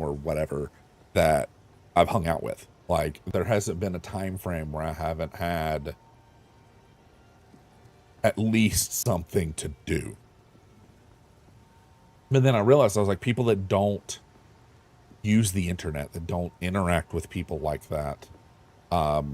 or whatever that I've hung out with. Like, there hasn't been a time frame where I haven't had at least something to do. But then I realized, I was like, people that don't use the internet, that don't interact with people like that, how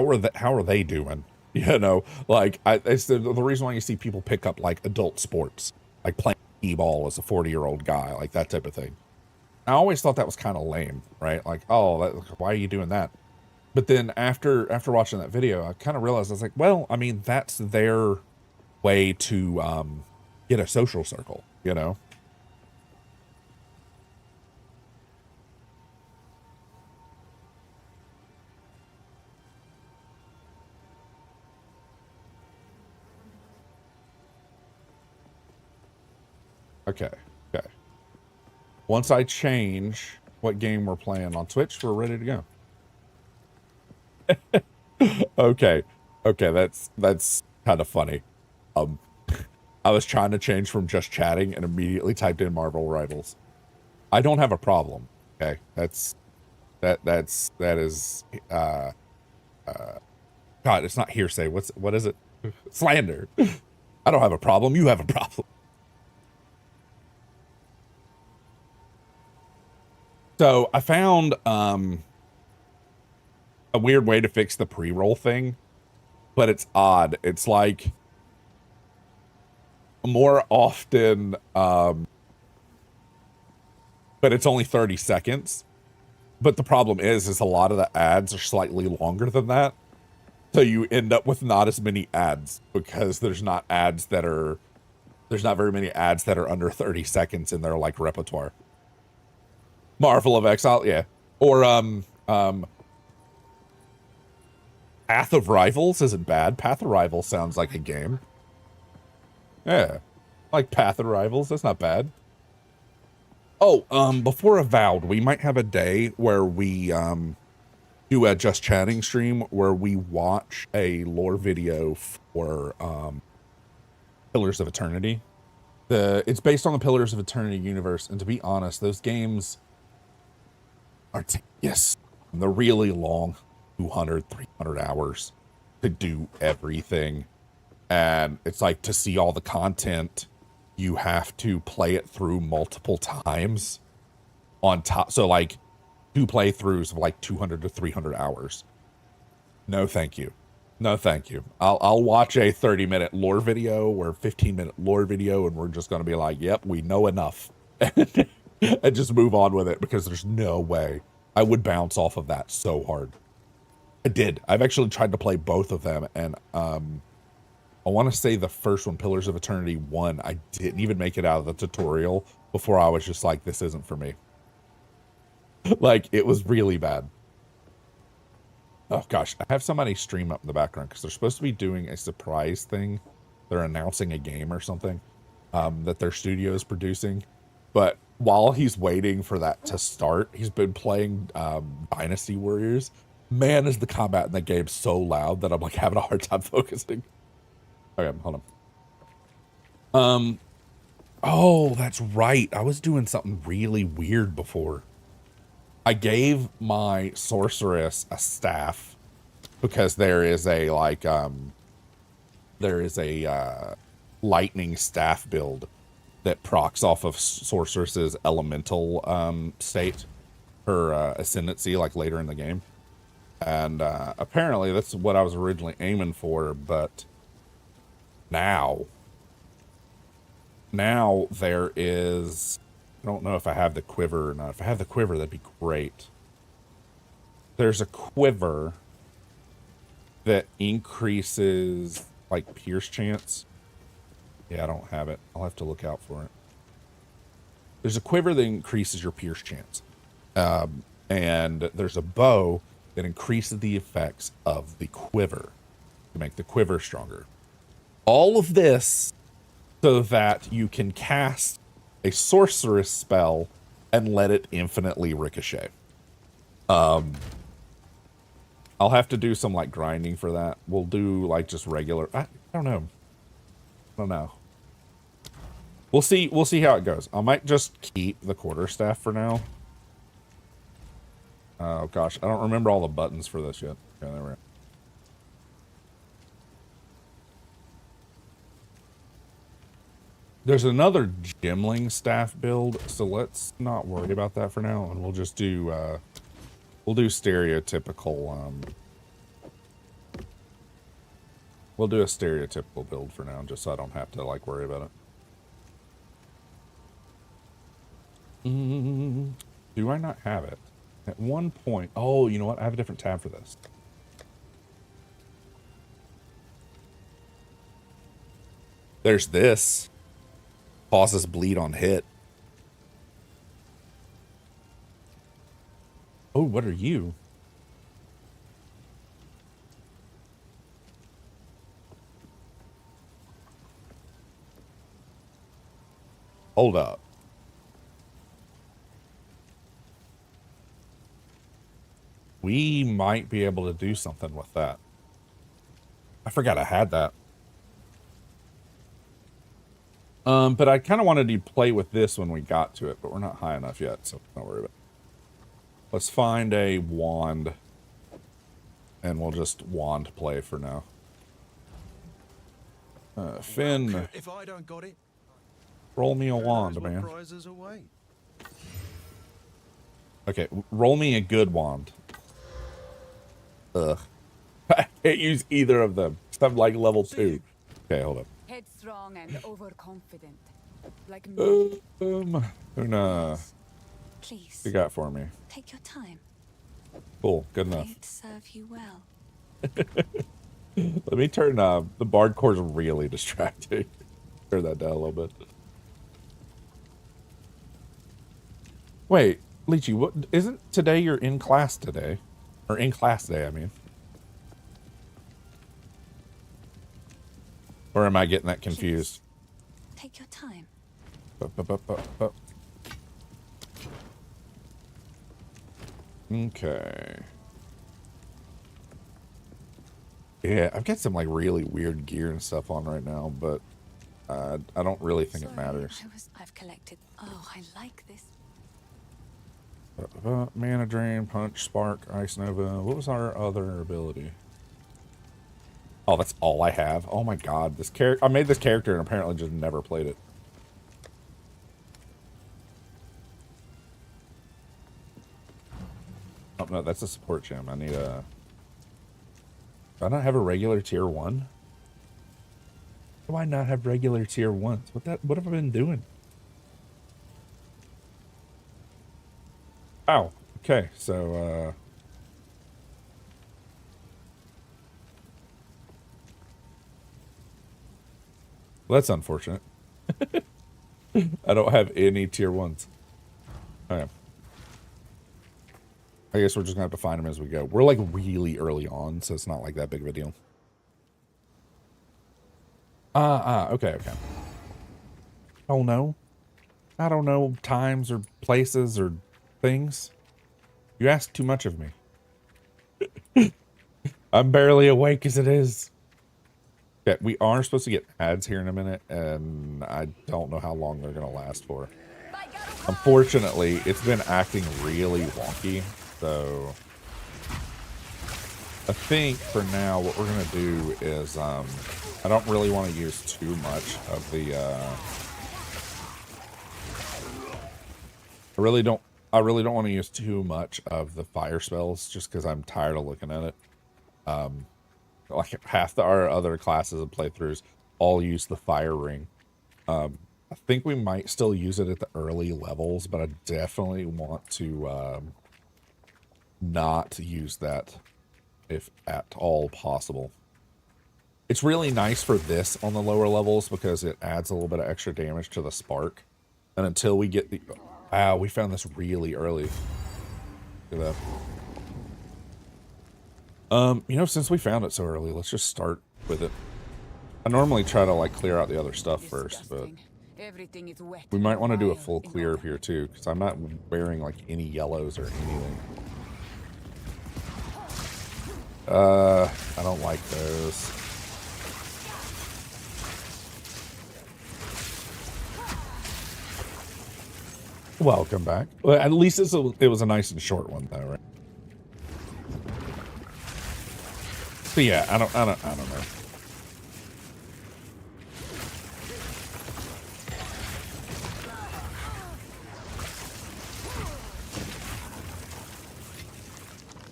are they doing? You know, like, it's the reason why you see people pick up like adult sports, like playing t-ball as a 40-year-old guy, like that type of thing. I always thought that was kind of lame, right? Like, oh, why are you doing that? But then after watching that video, I kind of realized, I was like, well, I mean, that's their way to get a social circle, you know? Okay, okay. Once I change what game we're playing on Twitch, we're ready to go. Okay, okay, that's kind of funny. Um, I was trying to change from just chatting and immediately typed in Marvel Rivals. I don't have a problem. Okay, that is God, it's not hearsay. What is it? Slander. I don't have a problem. You have a problem. So I found a weird way to fix the pre-roll thing, but it's odd. It's like more often, but it's only 30 seconds. But the problem is a lot of the ads are slightly longer than that. So you end up with not as many ads because there's not very many ads that are under 30 seconds in their like repertoire. Marvel of Exile, yeah. Or Path of Rivals isn't bad. Path of Rivals sounds like a game. Yeah. Like Path of Rivals, that's not bad. Oh, before Avowed, we might have a day where we do a just chatting stream where we watch a lore video for Pillars of Eternity. It's based on the Pillars of Eternity universe, and to be honest, those games are tedious. They're really long, 200, 300 hours to do everything. And it's like, to see all the content, you have to play it through multiple times on top. So like 2 playthroughs of like 200 to 300 hours. No, thank you. No, thank you. I'll watch a 30-minute lore video or 15-minute lore video, and we're just going to be like, yep, we know enough. And just move on with it, because there's no way I would bounce off of that so hard. I did. I've actually tried to play both of them, and I want to say the first one, Pillars of Eternity 1, I didn't even make it out of the tutorial before I was just like, this isn't for me. Like, it was really bad. Oh gosh, I have somebody stream up in the background because they're supposed to be doing a surprise thing. They're announcing a game or something that their studio is producing. But while he's waiting for that to start, he's been playing Dynasty Warriors. Man, is the combat in that game so loud that I'm like having a hard time focusing. Okay, hold on. Oh, that's right. I was doing something really weird before. I gave my sorceress a staff because there is a like lightning staff build that procs off of sorceress's elemental state, her ascendancy, like later in the game. And apparently that's what I was originally aiming for, but now there is, I don't know if I have the quiver or not. If I have the quiver, that'd be great. There's a quiver that increases like pierce chance. Yeah, I don't have it. I'll have to look out for it. There's a quiver that increases your pierce chance. And there's a bow that increases the effects of the quiver to make the quiver stronger. All of this so that you can cast a sorceress spell and let it infinitely ricochet. I'll have to do some like grinding for that. We'll do like just regular, I don't know. We'll see. We'll see how it goes. I might just keep the quarterstaff for now. Oh gosh, I don't remember all the buttons for this yet. Okay, there we go. There's another Gimling staff build, so let's not worry about that for now, and we'll just do we'll do stereotypical we'll do a stereotypical build for now, just so I don't have to like worry about it. Do I not have it? At one point, oh, you know what? I have a different tab for this. There's this. Pauses bleed on hit. Oh, what are you? Hold up. We might be able to do something with that. I forgot I had that. But I kind of wanted to play with this when we got to it, but we're not high enough yet, so don't worry about it. Let's find a wand, and we'll just wand play for now. Finn, if I don't got it, roll me a wand, man. prizes away. Okay, roll me a good wand. Ugh. I can't use either of them. I'm like level 2. Okay, hold up. Headstrong and overconfident, like me. Una, Please, what you got for me? take your time. Cool, good enough. It serve you well. Let me turn, the bard core's really distracting. Turn that down a little bit. Wait, Lychee, what, isn't today you're in class today? Or in class day, I mean. Or am I getting that confused? Please, take your time. Okay. Yeah, I've got some like really weird gear and stuff on right now, but I don't really think it matters. I've collected. Oh, I like this. Mana Drain, Punch, Spark, Ice Nova. What was our other ability? Oh, that's all I have. Oh my god, this character. I made this character and apparently just never played it. Oh no, that's a support gem. I need a. Do I not have a regular tier 1? Why do I not have regular tier 1s? What have I been doing? Oh, okay, so well, that's unfortunate. I don't have any tier 1s. Okay. I guess we're just gonna have to find them as we go. We're like really early on, so it's not like that big of a deal. Okay. Oh no. I don't know times or places or things. You ask too much of me. I'm barely awake as it is. Yeah, we are supposed to get ads here in a minute, and I don't know how long they're going to last for. Unfortunately, it's been acting really wonky, so I think for now what we're going to do is, I don't really want to use too much of the, I really don't want to use too much of the fire spells, just because I'm tired of looking at it. Like half our other classes and playthroughs all use the fire ring. I think we might still use it at the early levels, but I definitely want to not use that if at all possible. It's really nice for this on the lower levels because it adds a little bit of extra damage to the spark. And until we get the... Wow, we found this really early. Look at that. You know, since we found it so early, let's just start with it. I normally try to, like, clear out the other stuff first, but we might want to do a full clear of here, too, because I'm not wearing, like, any yellows or anything. I don't like those. Welcome back. Well, at least it was a nice and short one, though, right? But yeah, I don't know.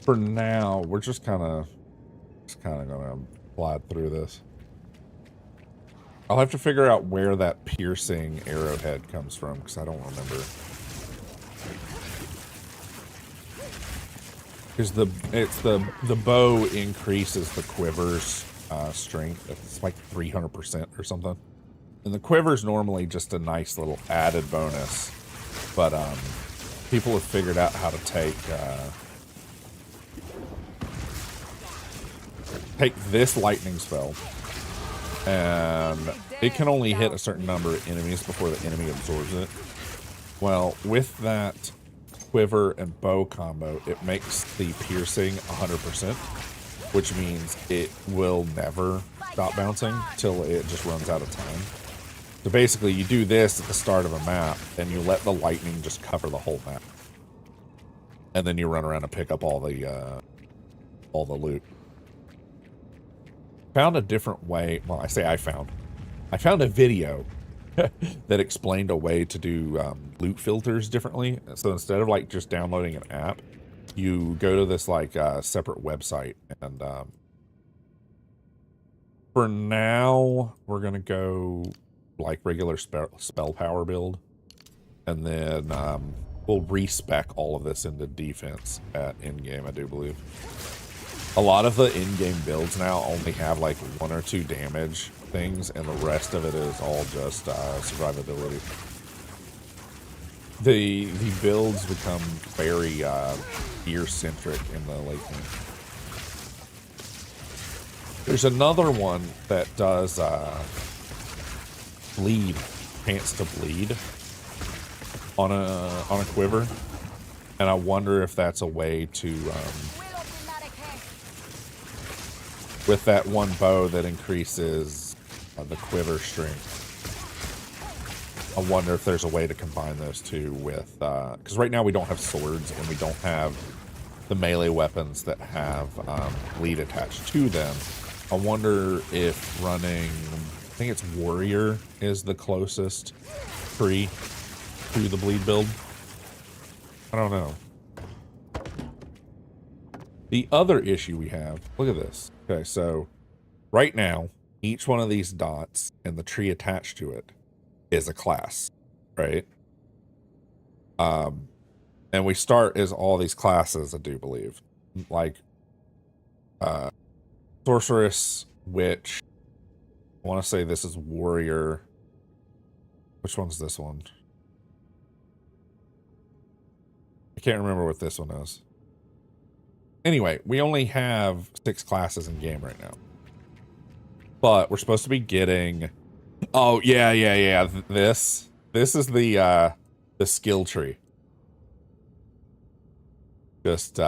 For now, we're just kind of gonna glide through this. I'll have to figure out where that piercing arrowhead comes from, because I don't remember. Because the bow increases the quiver's strength. It's like 300% or something. And the quiver's normally just a nice little added bonus. But people have figured out how to take this lightning spell, and it can only hit a certain number of enemies before the enemy absorbs it. Well, with that quiver and bow combo, it makes the piercing 100%, which means it will never stop bouncing till it just runs out of time. So basically, you do this at the start of a map, and you let the lightning just cover the whole map, and then you run around and pick up all the loot. Found a different way. Well, I say I found a video that explained a way to do loot filters differently. So instead of like just downloading an app, you go to this like separate website, and for now we're gonna go like regular spell power build, and then we'll respec all of this into defense at in-game, I do believe. A lot of the in-game builds now only have like 1 or 2 damage things, and the rest of it is all just survivability. The builds become very gear-centric in the late game. There's another one that does bleed, chance to bleed on a quiver, and I wonder if that's a way to with that one bow that increases the quiver strength. I wonder if there's a way to combine those two with, because right now we don't have swords and we don't have the melee weapons that have bleed attached to them. I wonder if running, I think it's warrior is the closest tree to the bleed build. I don't know. The other issue we have, look at this. Okay, so right now, each one of these dots and the tree attached to it is a class, right? And we start as all these classes, I do believe. Like, sorceress, witch, I want to say this is warrior. Which one's this one? I can't remember what this one is. Anyway, we only have 6 classes in game right now. But we're supposed to be getting... Oh, yeah. This is the skill tree. Just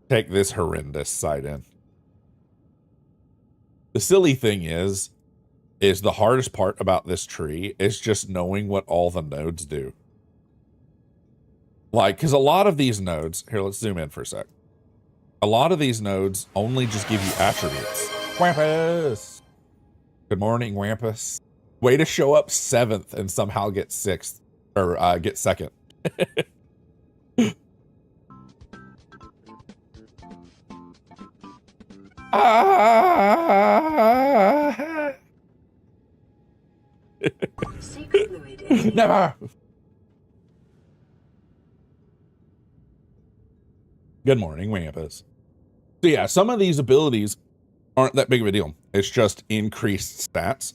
take this horrendous sight in. The silly thing is the hardest part about this tree is just knowing what all the nodes do. Like, because a lot of these nodes... Here, let's zoom in for a sec. A lot of these nodes only just give you attributes. Wampus! Good morning, Wampus. Way to show up 7th and somehow get 6th. Or, get 2nd. Never! Good morning, Wampus. So yeah, some of these abilities aren't that big of a deal. It's just increased stats.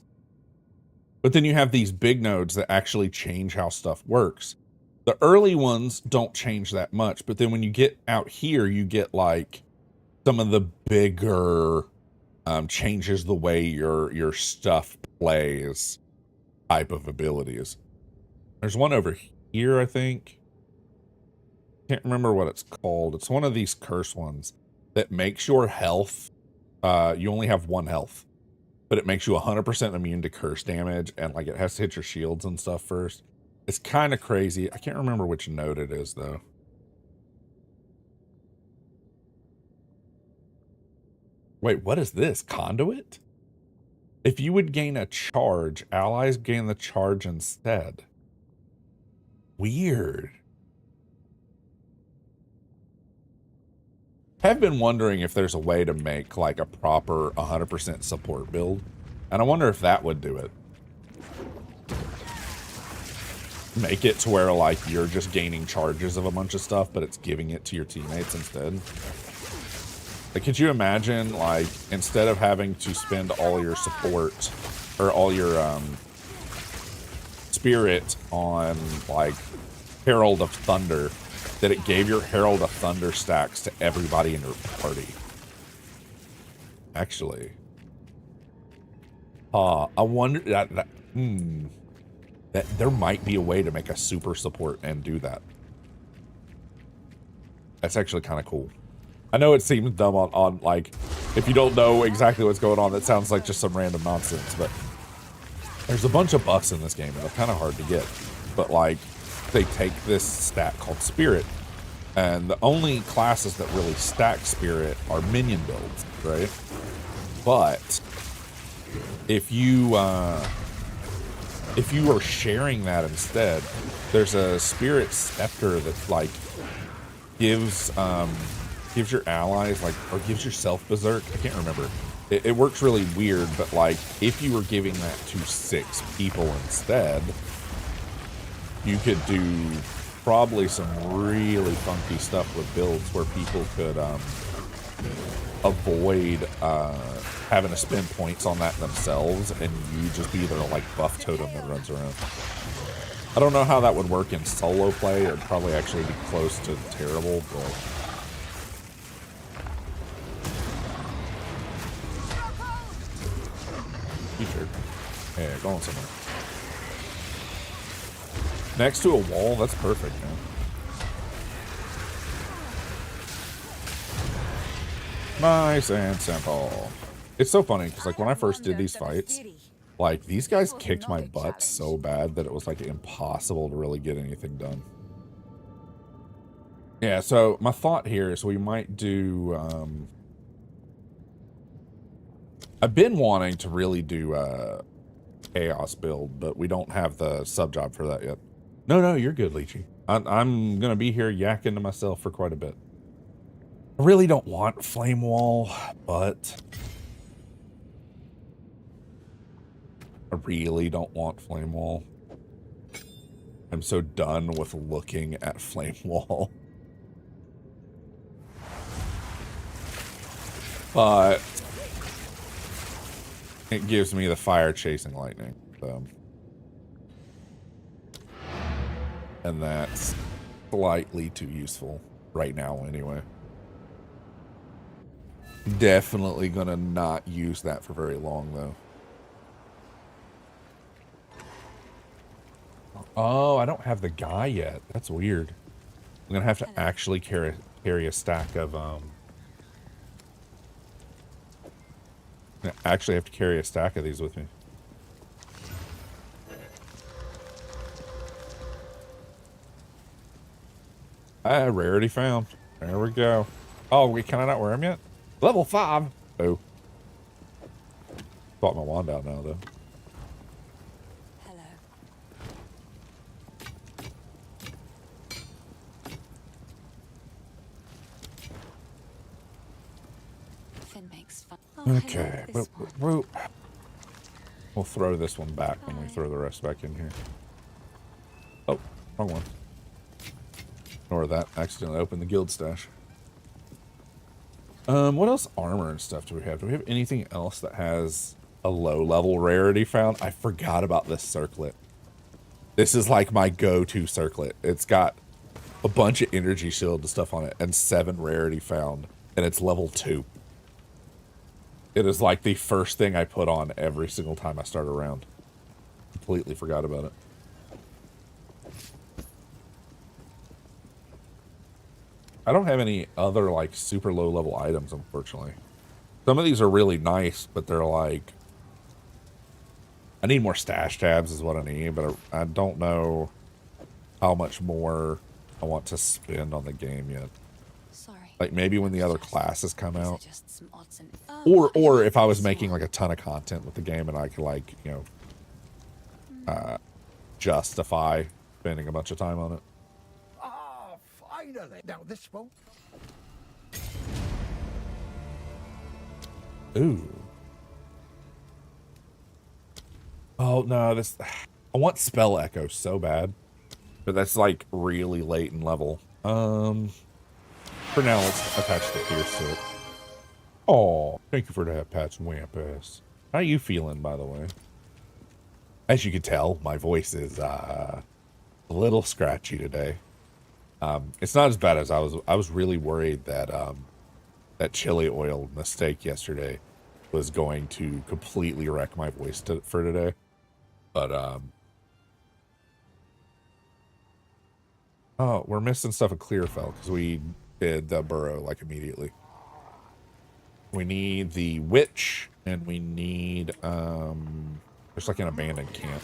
But then you have these big nodes that actually change how stuff works. The early ones don't change that much, but then when you get out here, you get like some of the bigger changes the way your stuff plays type of abilities. There's one over here, I think. Can't remember what it's called. It's one of these curse ones that makes your health, you only have 1 health, but it makes you 100% immune to curse damage, and like it has to hit your shields and stuff first. It's kind of crazy. I can't remember which node it is, though. Wait, what is this? Conduit? If you would gain a charge, allies gain the charge instead. Weird. I've been wondering if there's a way to make like a proper 100% support build. And I wonder if that would do it. Make it to where like you're just gaining charges of a bunch of stuff, but it's giving it to your teammates instead. Like, could you imagine, like, instead of having to spend all your support or all your spirit on, like, Herald of Thunder, that it gave your Herald of Thunder stacks to everybody in your party? Actually. I wonder that there might be a way to make a super support and do that. That's actually kind of cool. I know it seems dumb on like, if you don't know exactly what's going on, that sounds like just some random nonsense, but there's a bunch of buffs in this game and they're kind of hard to get. But like, they take this stat called Spirit, and the only classes that really stack Spirit are minion builds, right? But if you are sharing that instead, there's a Spirit Scepter that like gives your allies, like, or gives yourself Berserk. I can't remember. It works really weird, but like, if you were giving that to 6 people instead, you could do probably some really funky stuff with builds where people could avoid having to spend points on that themselves, and you just be their like buff totem that runs around. I don't know how that would work in solo play. It'd probably actually be close to terrible, but future. Yeah, going somewhere. Next to a wall, that's perfect, man. Nice and simple. It's so funny, because like when I first did these fights, like these guys kicked my butt so bad that it was like impossible to really get anything done. Yeah, so my thought here is we might do, I've been wanting to really do a chaos build, but we don't have the sub job for that yet. No, you're good, Leechy. I'm gonna be here yakking to myself for quite a bit. I really don't want Flame Wall, but I really don't want Flame Wall. I'm so done with looking at Flame Wall. But it gives me the fire chasing lightning, so. And that's slightly too useful right now anyway. Definitely gonna not use that for very long though. Oh, I don't have the guy yet. That's weird. I'm gonna have to actually carry a stack of I actually have to carry a stack of these with me. Rarity found. There we go. Oh, can I not wear them yet? Level 5. Oh. Bought my wand out now though. Hello. Finn makes fun. Oh, Okay. We'll throw this one back when we throw the rest back in here. Oh, wrong one. Ignore that. Accidentally opened the guild stash. What else armor and stuff do we have? Do we have anything else that has a low level rarity found? I forgot about this circlet. This is like my go-to circlet. It's got a bunch of energy shield and stuff on it and 7 rarity found, and it's level 2. It is like the first thing I put on every single time I start a round. Completely forgot about it. I don't have any other like super low level items, unfortunately. Some of these are really nice, but they're like, I need more stash tabs is what I need, but I don't know. how much more I want to spend on the game yet. Sorry. Like maybe when the other classes come These are out, just some odds and or if I was making like a ton of content with the game and I could like, you know, justify spending a bunch of time on it. Ah, finally. Now this won't. Ooh. Oh no, this I want spell echo so bad. But that's like really late in level. For now let's attach the pierce to it. Oh, thank you for that patch, Wampus. How you feeling, by the way? As you can tell, my voice is a little scratchy today. It's not as bad as I was really worried that that chili oil mistake yesterday was going to completely wreck my voice for today. But oh, we're missing stuff at Clearfell because we did the burrow like immediately. We need the witch and we need there's like an abandoned camp.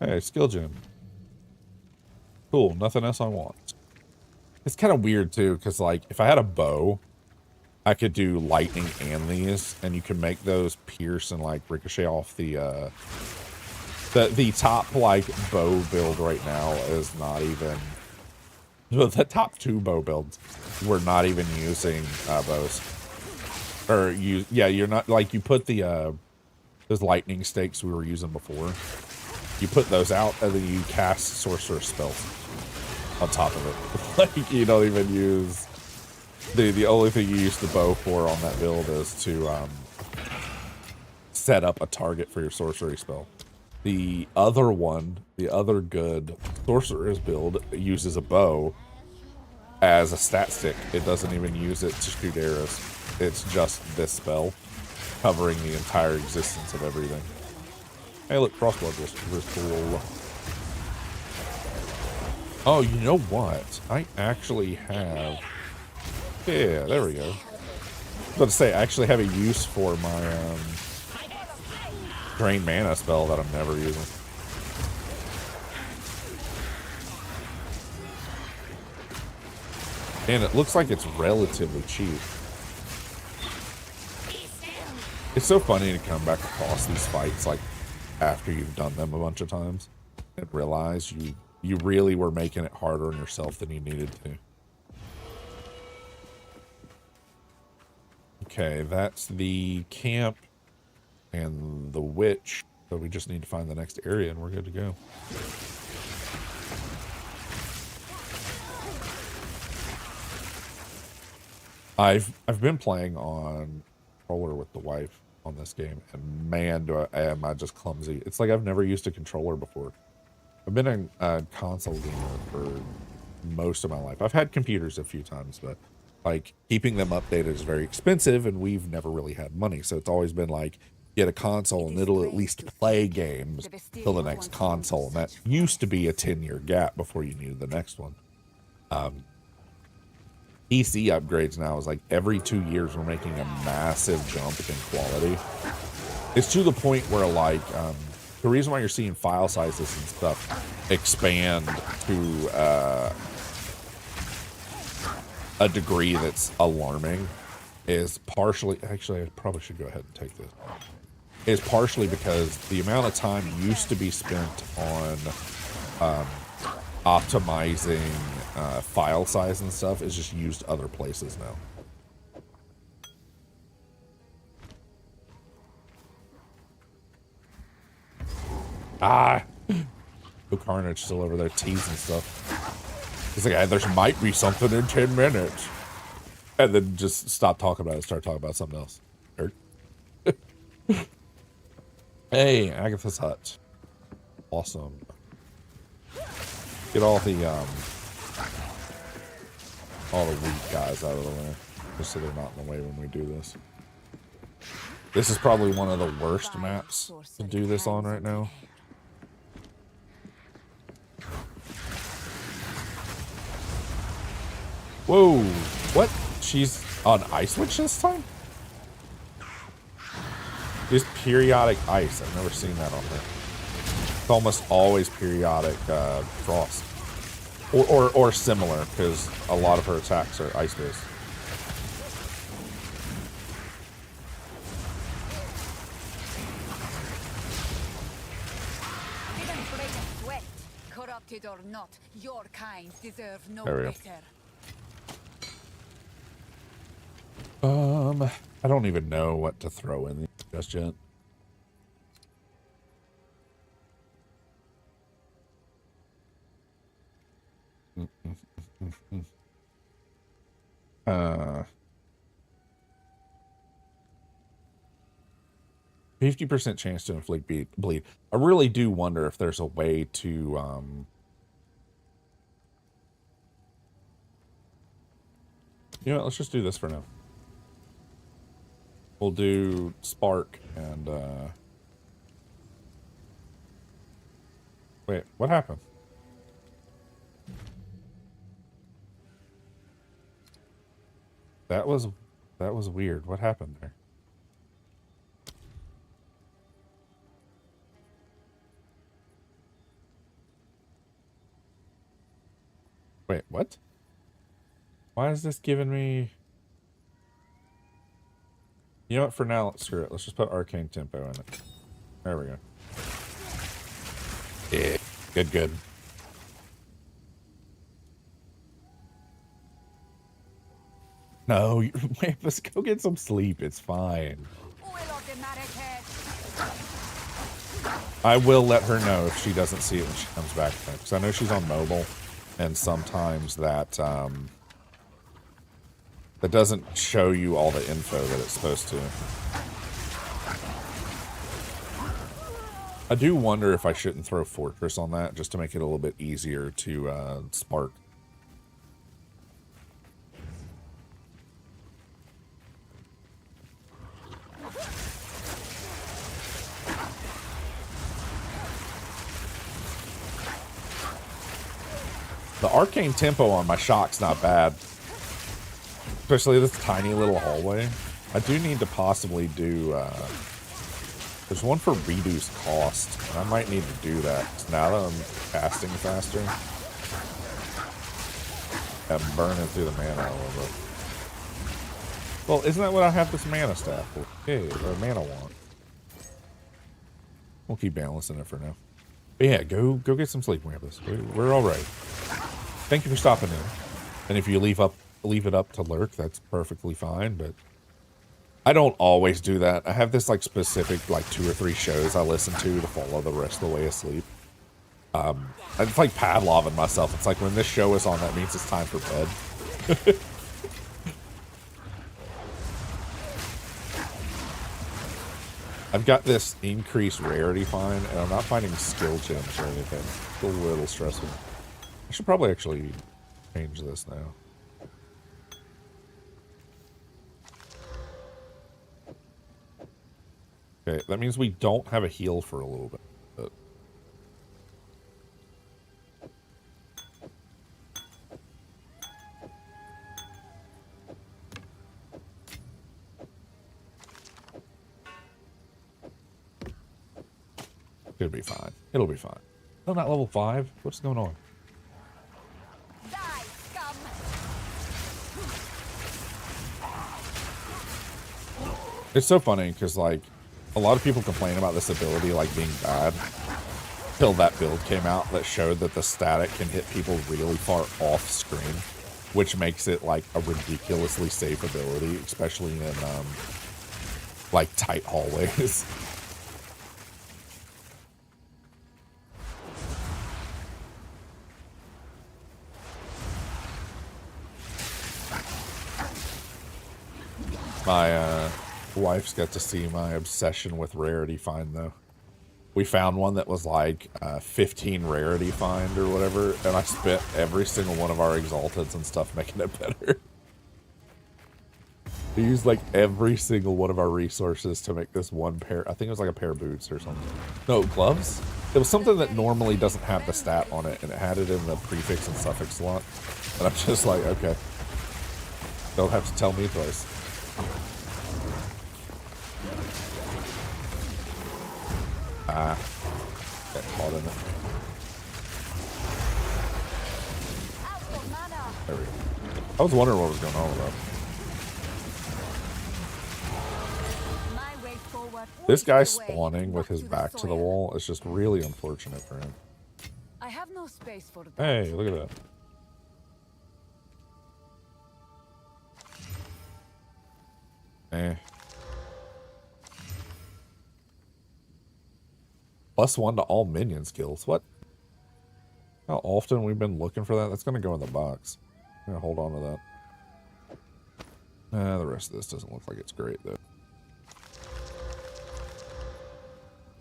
Hey, skill gem. Cool, nothing else I want. It's kind of weird too, because like if I had a bow, I could do lightning and these, and you can make those pierce and like ricochet off the top like bow build right now is not even the top two bow builds. We're not even using bows. Or you're not like you put the those lightning stakes we were using before. You put those out, and then you cast sorcerer spells on top of it. Like, you don't even use... The only thing you use the bow for on that build is to set up a target for your sorcery spell. The other one, the other good sorcerer's build, uses a bow as a stat stick. It doesn't even use it to shoot arrows. It's just this spell, covering the entire existence of everything. Hey, look, crossbow was cool. Oh, you know what? I actually have... Yeah, there we go. I was about to say, I actually have a use for my drain mana spell that I'm never using. And it looks like it's relatively cheap. It's so funny to come back across these fights, like, after you've done them a bunch of times and realize you really were making it harder on yourself than you needed to. Okay, that's the camp and the witch. So we just need to find the next area and we're good to go. I've been playing on controller with the wife on this game, and man, am I just clumsy. It's like I've never used a controller before. I've been a console gamer for most of my life. I've had computers a few times, but like keeping them updated is very expensive, and we've never really had money. So it's always been like, get a console and it'll at least play games till the next console. And that used to be a 10-year gap before you needed the next one. PC upgrades now is like every 2 years we're making a massive jump in quality. It's to the point where like the reason why you're seeing file sizes and stuff expand to a degree that's alarming is partially, actually I probably should go ahead and take this, is partially because the amount of time used to be spent on optimizing file size and stuff is just used other places now. Ah, no Carnage still over there teasing stuff. He's like, hey, there might be something in 10 minutes. And then just stop talking about it, start talking about something else. Hey, Agatha's hut. Awesome. Get all the weak guys out of the way, just so they're not in the way when we do this. This is probably one of the worst maps to do this on right now. Whoa, what? She's on Ice Witch this time? Just periodic ice. I've never seen that on her. It's almost always periodic frost. Or similar, because a lot of her attacks are ice-based. Corrupted or not, your kind deserve no There we go. better. I don't even know what to throw in just yet. Uh, 50% chance to inflict bleed. I really do wonder if there's a way to, you know what, let's just do this for now. We'll do Spark and, wait, what happened? That was weird. What happened there? Wait, what? Why is this giving me... You know what, for now, screw it. Let's just put Arcane Tempo in it. There we go. Yeah, good, good. No, wait, let's go get some sleep. It's fine. I will let her know if she doesn't see it when she comes back, because I know she's on mobile, and sometimes that that doesn't show you all the info that it's supposed to. I do wonder if I shouldn't throw Fortress on that, just to make it a little bit easier to spark. The arcane tempo on my shock's not bad. Especially this tiny little hallway. I do need to possibly do, there's one for reduce cost, and I might need to do that. Now that I'm casting faster, I'm burning through the mana a little bit. Well, isn't that what I have this mana staff for? Okay, or mana wand. We'll keep balancing it for now. But yeah, go get some sleep, Wampus. We're all right. Thank you for stopping in. And if you leave it up to lurk, that's perfectly fine, but I don't always do that. I have this like specific like 2 or 3 shows I listen to follow the rest of the way asleep. It's like Pavloving myself. It's like when this show is on, that means it's time for bed. I've got this increased rarity find, and I'm not finding skill gems or anything. It's a little stressful. I should probably actually change this now. Okay, that means we don't have a heal for a little bit. But... it'll be fine. It'll be fine. Oh, not level 5? What's going on? Die, scum! It's so funny, because, like, a lot of people complain about this ability, like, being bad. Till that build came out that showed that the static can hit people really far off screen, which makes it, like, a ridiculously safe ability, especially in, like, tight hallways. My, wife's got to see my obsession with rarity find, though. We found one that was like 15 rarity find or whatever, and I spent every single one of our exalteds and stuff making it better. We used like every single one of our resources to make this one pair. I think it was like a pair of boots or something. No, gloves? It was something that normally doesn't have the stat on it, and it had it in the prefix and suffix slot. And I'm just like, okay. Don't have to tell me twice. Ah. Got caught in it. There we go. I was wondering what was going on with that. This guy spawning with his back to the wall is just really unfortunate for him. I have no space for that. Hey, look at that. Eh. +1 to all minion skills. What? How often we've been looking for that? That's going to go in the box. I'm going to hold on to that. The rest of this doesn't look like it's great, though.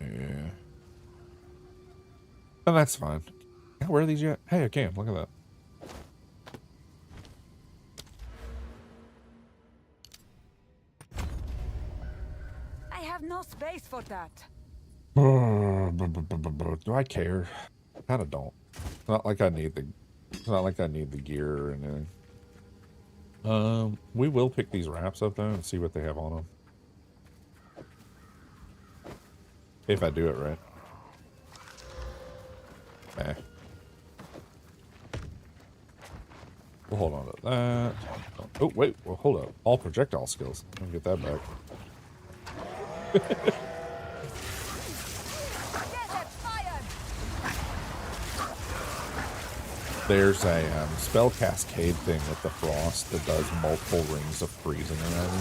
Yeah. And that's fine. Where are these yet? Hey, I can. Look at that. I have no space for that. Do I care? I kind of don't. It's not like I need the. It's not like I need the gear or anything. We will pick these wraps up though and see what they have on them. If I do it right. Eh. We'll hold on to that. Oh wait, well hold up. All projectile skills. Let me get that back. There's a spell cascade thing with the frost that does multiple rings of freezing around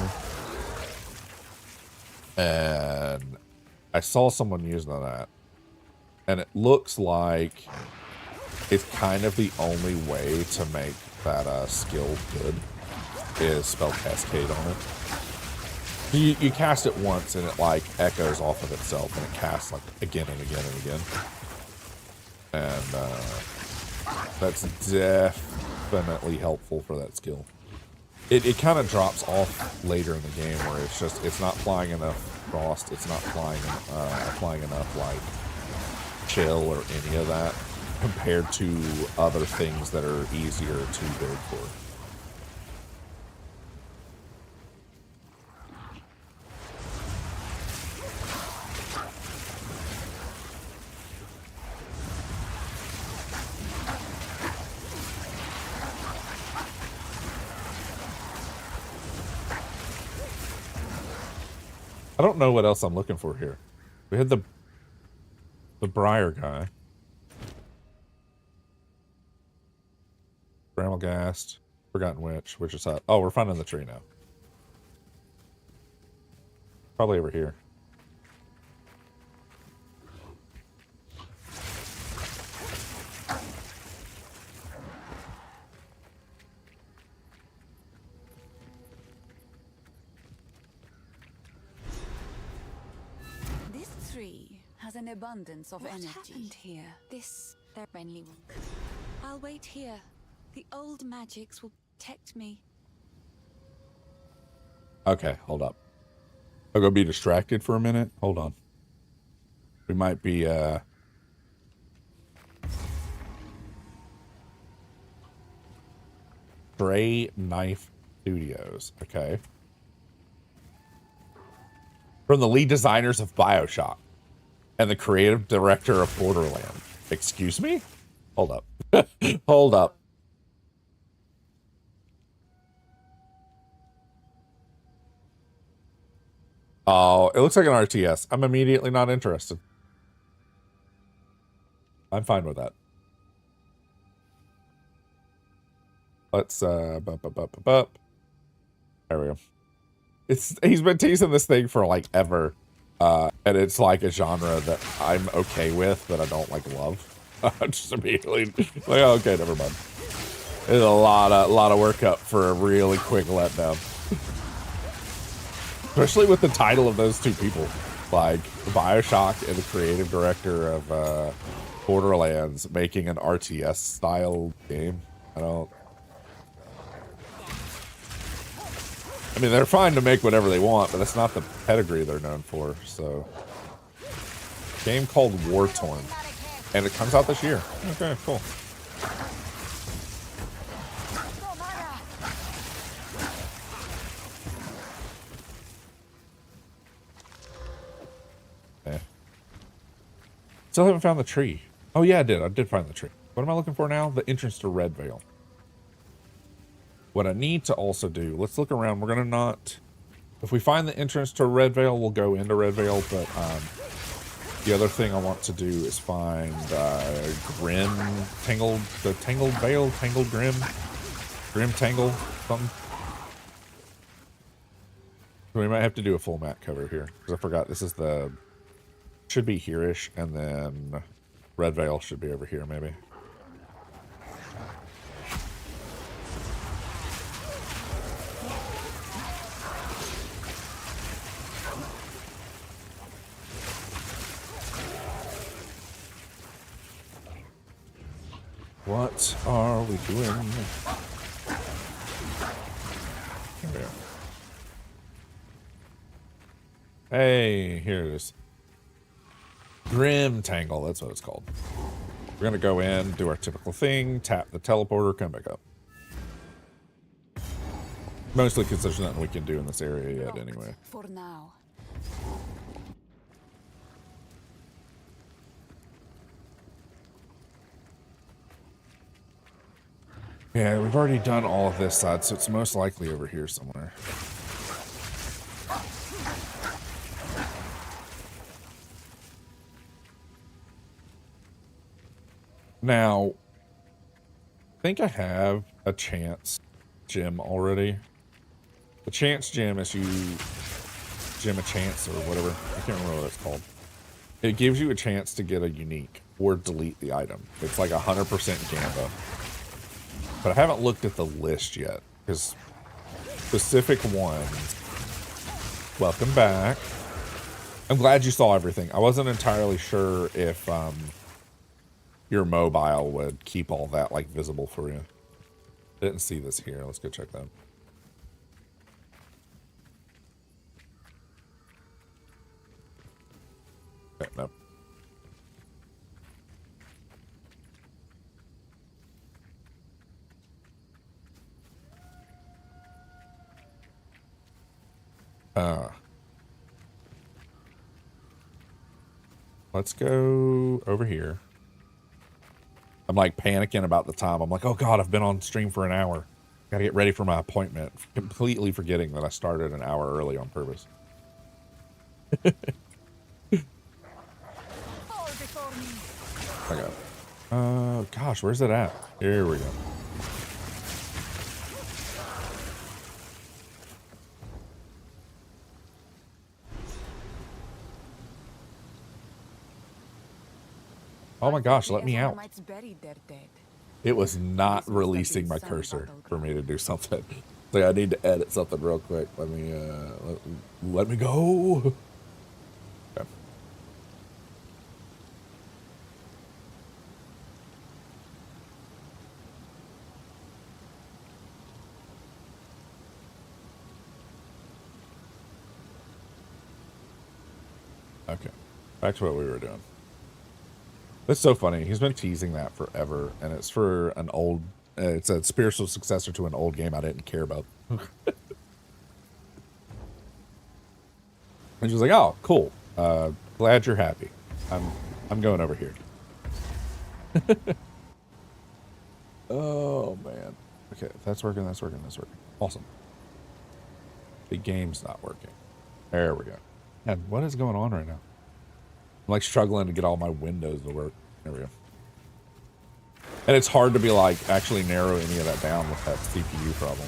you. And I saw someone using that. And it looks like it's kind of the only way to make that skill good is spell cascade on it. You cast it once and it like echoes off of itself and it casts like again and again and again. And that's definitely helpful for that skill. It kind of drops off later in the game where it's not flying enough frost, it's not applying enough like chill or any of that compared to other things that are easier to build for. I don't know what else I'm looking for here. We had the Briar guy. Brammelgast. Forgotten which is that? Oh, we're finding the tree now. Probably over here. An abundance of energy. What happened here? This, they're mainly wrong. I'll wait here. The old magics will protect me. Okay, hold up. I'm gonna be distracted for a minute. Hold on. We might be Stray Knife Studios. Okay. From the lead designers of BioShock. And the creative director of Borderlands. Excuse me? Hold up. Hold up. Oh, it looks like an RTS. I'm immediately not interested. I'm fine with that. Let's, There we go. He's been teasing this thing for, like, ever. And it's like a genre that I'm okay with, but I don't like love. I'm just immediately like, oh, okay, never mind. There's a lot of work up for a really quick letdown. Especially with the title of those two people, like BioShock and the creative director of Borderlands making an RTS style game. I don't. I mean, they're fine to make whatever they want, but that's not the pedigree they're known for, so. Game called War Torn. And it comes out this year. Okay, cool. Still haven't found the tree. Oh yeah, I did. I did find the tree. What am I looking for now? The entrance to Red Veil. What I need to also do, let's look around. We're gonna not, if we find the entrance to Red Veil, we'll go into Red Veil, but the other thing I want to do is find Grim Tangled, the Tangled Veil, Tangled Grim Tangle, something. So we might have to do a full map cover here, because I forgot this is the, should be here-ish, and then Red Veil should be over here, maybe. What are we doing? Here we go. Hey, here it is. Grim Tangle, that's what it's called. We're gonna go in, do our typical thing, tap the teleporter, come back up. Mostly because there's nothing we can do in this area yet anyway. For now. Yeah, we've already done all of this side, so it's most likely over here somewhere. Now, I think I have a chance gem already. The chance gem is you gem a chance or whatever. I can't remember what it's called. It gives you a chance to get a unique or delete the item. It's like 100% Gamba. But I haven't looked at the list yet, because specific ones. Welcome back. I'm glad you saw everything. I wasn't entirely sure if your mobile would keep all that like visible for you. Didn't see this here. Let's go check that. Okay, nope. Let's go over here. I'm like panicking about the time. I'm like, oh God, I've been on stream for an hour. Gotta get ready for my appointment. Completely forgetting that I started an hour early on purpose. Okay. Gosh, where's it at? Here we go. Oh my gosh, let me out. It was not releasing my cursor for me to do something. Like, I need to edit something real quick. Let me, let me go. Okay. Okay, back to what we were doing. That's so funny. He's been teasing that forever, and it's for an old, it's a spiritual successor to an old game I didn't care about. And she was like, "Oh, cool. Glad you're happy. I'm going over here." Oh man. Okay, that's working. That's working. That's working. Awesome. The game's not working. There we go. And what is going on right now? I'm like struggling to get all my windows to work. There we go. And it's hard to be like actually narrow any of that down with that CPU problem.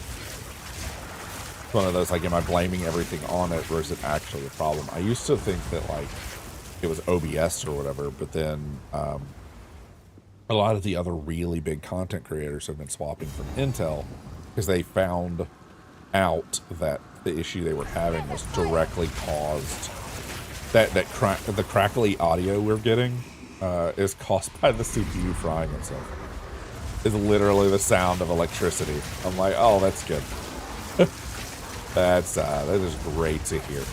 It's one of those like, am I blaming everything on it or is it actually a problem? I used to think that like it was OBS or whatever, but then a lot of the other really big content creators have been swapping from Intel because they found out that the issue they were having was directly caused the crackly audio we're getting is caused by the CPU frying itself. It's literally the sound of electricity. I'm like, oh, that's good. That is great to hear.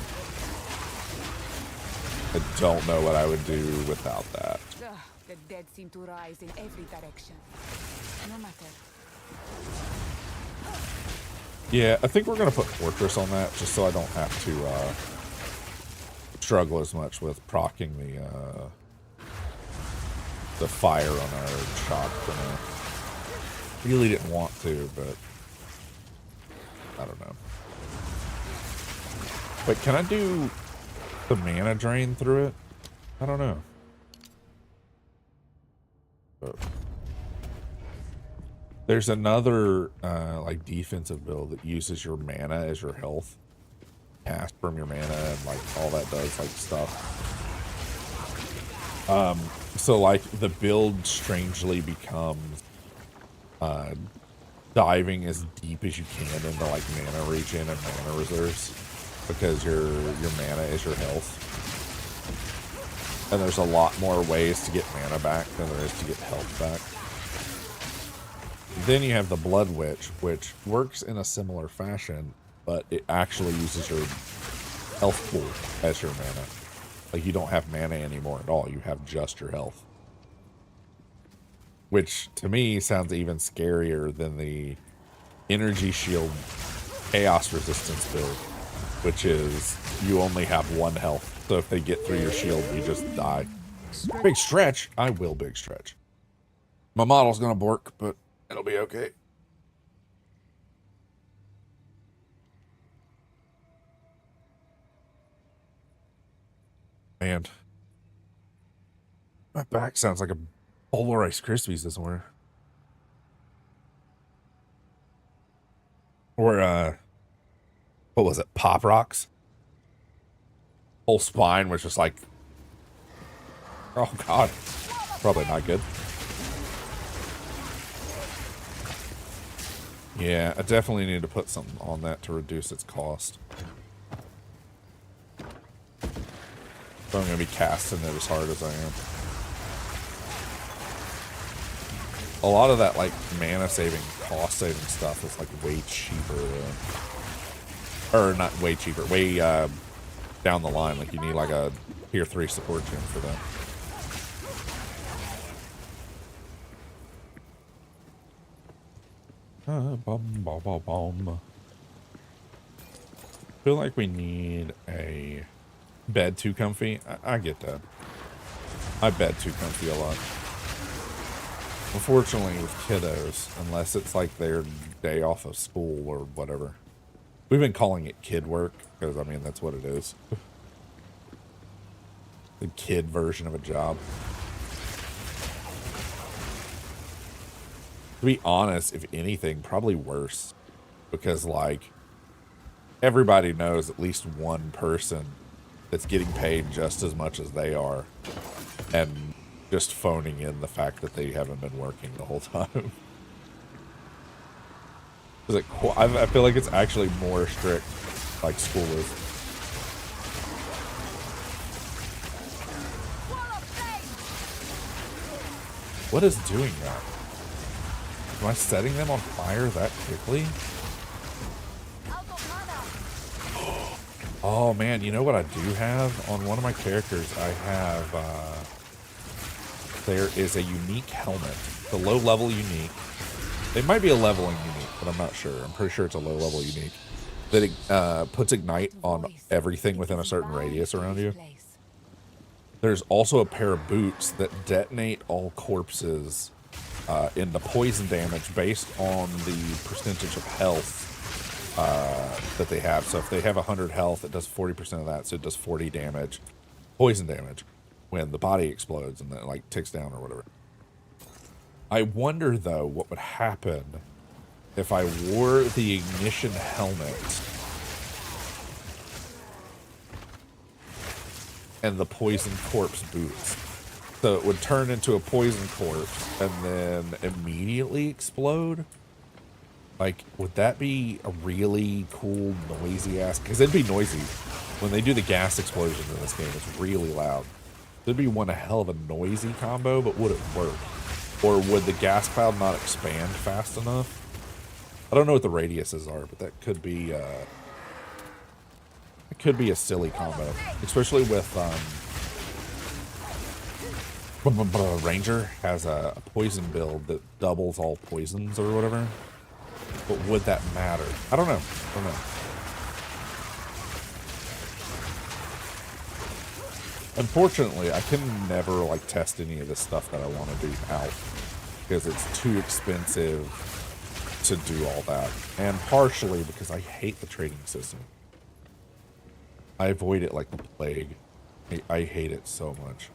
I don't know what I would do without that. Ugh, the dead seem to rise in every direction. No matter. Yeah, I think we're gonna put Fortress on that just so I don't have to struggle as much with proccing the fire on our shop for now. Really didn't want to, but I don't know. Wait, can I do the mana drain through it? I don't know. But there's another like defensive build that uses your mana as your health. Cast from your mana and like all that does like stuff. So like the build strangely becomes diving as deep as you can into like mana regen and mana reserves because your mana is your health. And there's a lot more ways to get mana back than there is to get health back. Then you have the Blood Witch, which works in a similar fashion, but it actually uses your health pool as your mana. Like you don't have mana anymore at all, you have just your health. Which to me sounds even scarier than the Energy Shield Chaos Resistance build, which is you only have one health. So if they get through your shield, you just die. Big stretch. I will big stretch. My model's gonna bork, but it'll be okay. Man, my back sounds like a bowl of Rice Krispies this morning. Or what was it? Pop Rocks. Whole spine was just like, oh god, probably not good. Yeah, I definitely need to put something on that to reduce its cost. So I'm gonna be casting it as hard as I am. A lot of that like mana saving, cost saving stuff is like way cheaper, or not way cheaper, way down the line. Like you need like a tier 3 support gem for that. Feel like we need a bed too comfy. I get that. I bed too comfy a lot. Unfortunately with kiddos, unless it's like their day off of school or whatever. We've been calling it kid work, because I mean that's what it is. The kid version of a job. To be honest, if anything, probably worse. Because like everybody knows at least one person that's getting paid just as much as they are and just phoning in the fact that they haven't been working the whole time. Like, I feel like it's actually more strict, like school is. What is doing that? Am I setting them on fire that quickly? Oh man, you know what I do have? On one of my characters, I have, there is a unique helmet. The low level unique. It might be a leveling unique, but I'm not sure. I'm pretty sure it's a low level unique. That it puts Ignite on everything within a certain radius around you. There's also a pair of boots that detonate all corpses into poison damage based on the percentage of health that they have. So if they have 100 health, it does 40% of that, so it does 40 damage, poison damage, when the body explodes and then it like ticks down or whatever. I wonder though what would happen if I wore the ignition helmet and the poison corpse boots. So it would turn into a poison corpse and then immediately explode. Like, would that be a really cool, noisy ass? Because it'd be noisy. When they do the gas explosion in this game, it's really loud. It'd be one hell of a noisy combo, but would it work? Or would the gas cloud not expand fast enough? I don't know what the radiuses are, but that could be it could be a silly combo, especially with Ranger has a poison build that doubles all poisons or whatever. But would that matter? I don't know. I don't know. Unfortunately, I can never like test any of this stuff that I want to do out because it's too expensive to do all that, and partially because I hate the trading system. I avoid it like the plague. I hate it so much.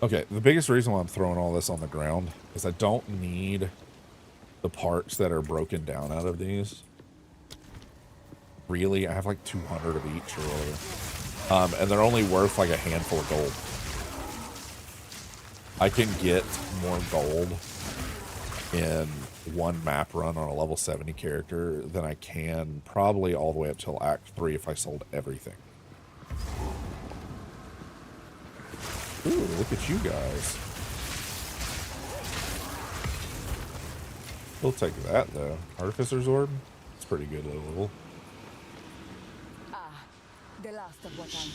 Okay, the biggest reason why I'm throwing all this on the ground is I don't need the parts that are broken down out of these. Really, I have like 200 of each or whatever. And they're only worth like a handful of gold. I can get more gold in one map run on a level 70 character than I can probably all the way up till Act 3 if I sold everything. Ooh, look at you guys. We'll take that, though. Artificer's Orb? It's pretty good at a level. Ah, the last of what I'm...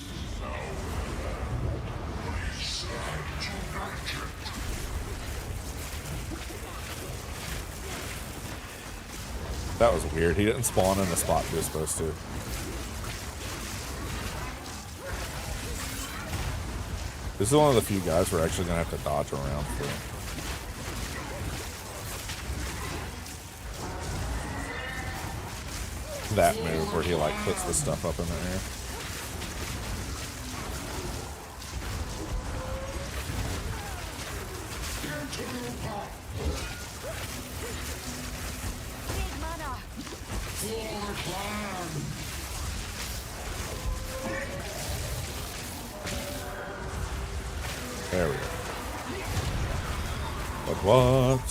That was weird. He didn't spawn in the spot he was supposed to. This is one of the few guys we're actually going to have to dodge around for. That move where he like puts the stuff up in the air. There we go. But what?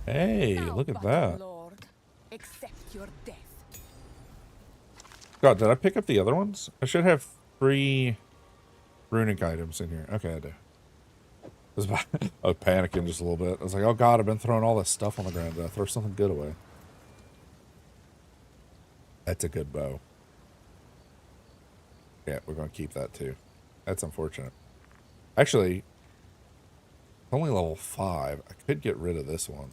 Hey, look at that. Lord, accept your death. God, did I pick up the other ones? I should have 3 runic items in here. Okay, I do. I was panicking just a little bit. I was like, oh god, I've been throwing all this stuff on the ground. Did I throw something good away? That's a good bow. Yeah, we're going to keep that too. That's unfortunate. Actually, it's only level 5. I could get rid of this one.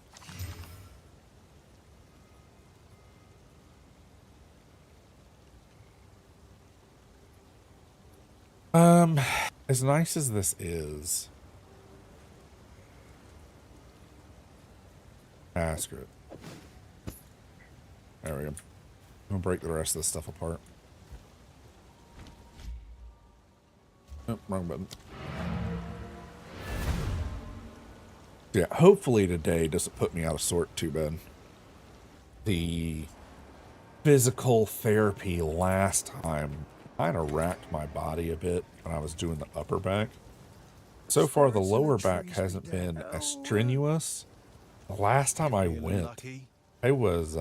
As nice as this is, screw it. There we go. I'm gonna break the rest of this stuff apart. Oh, wrong button. Yeah, hopefully today doesn't put me out of sort too bad. The physical therapy last time kind of racked my body a bit when I was doing the upper back. So far, the lower back hasn't been as strenuous. The last time I went, I was,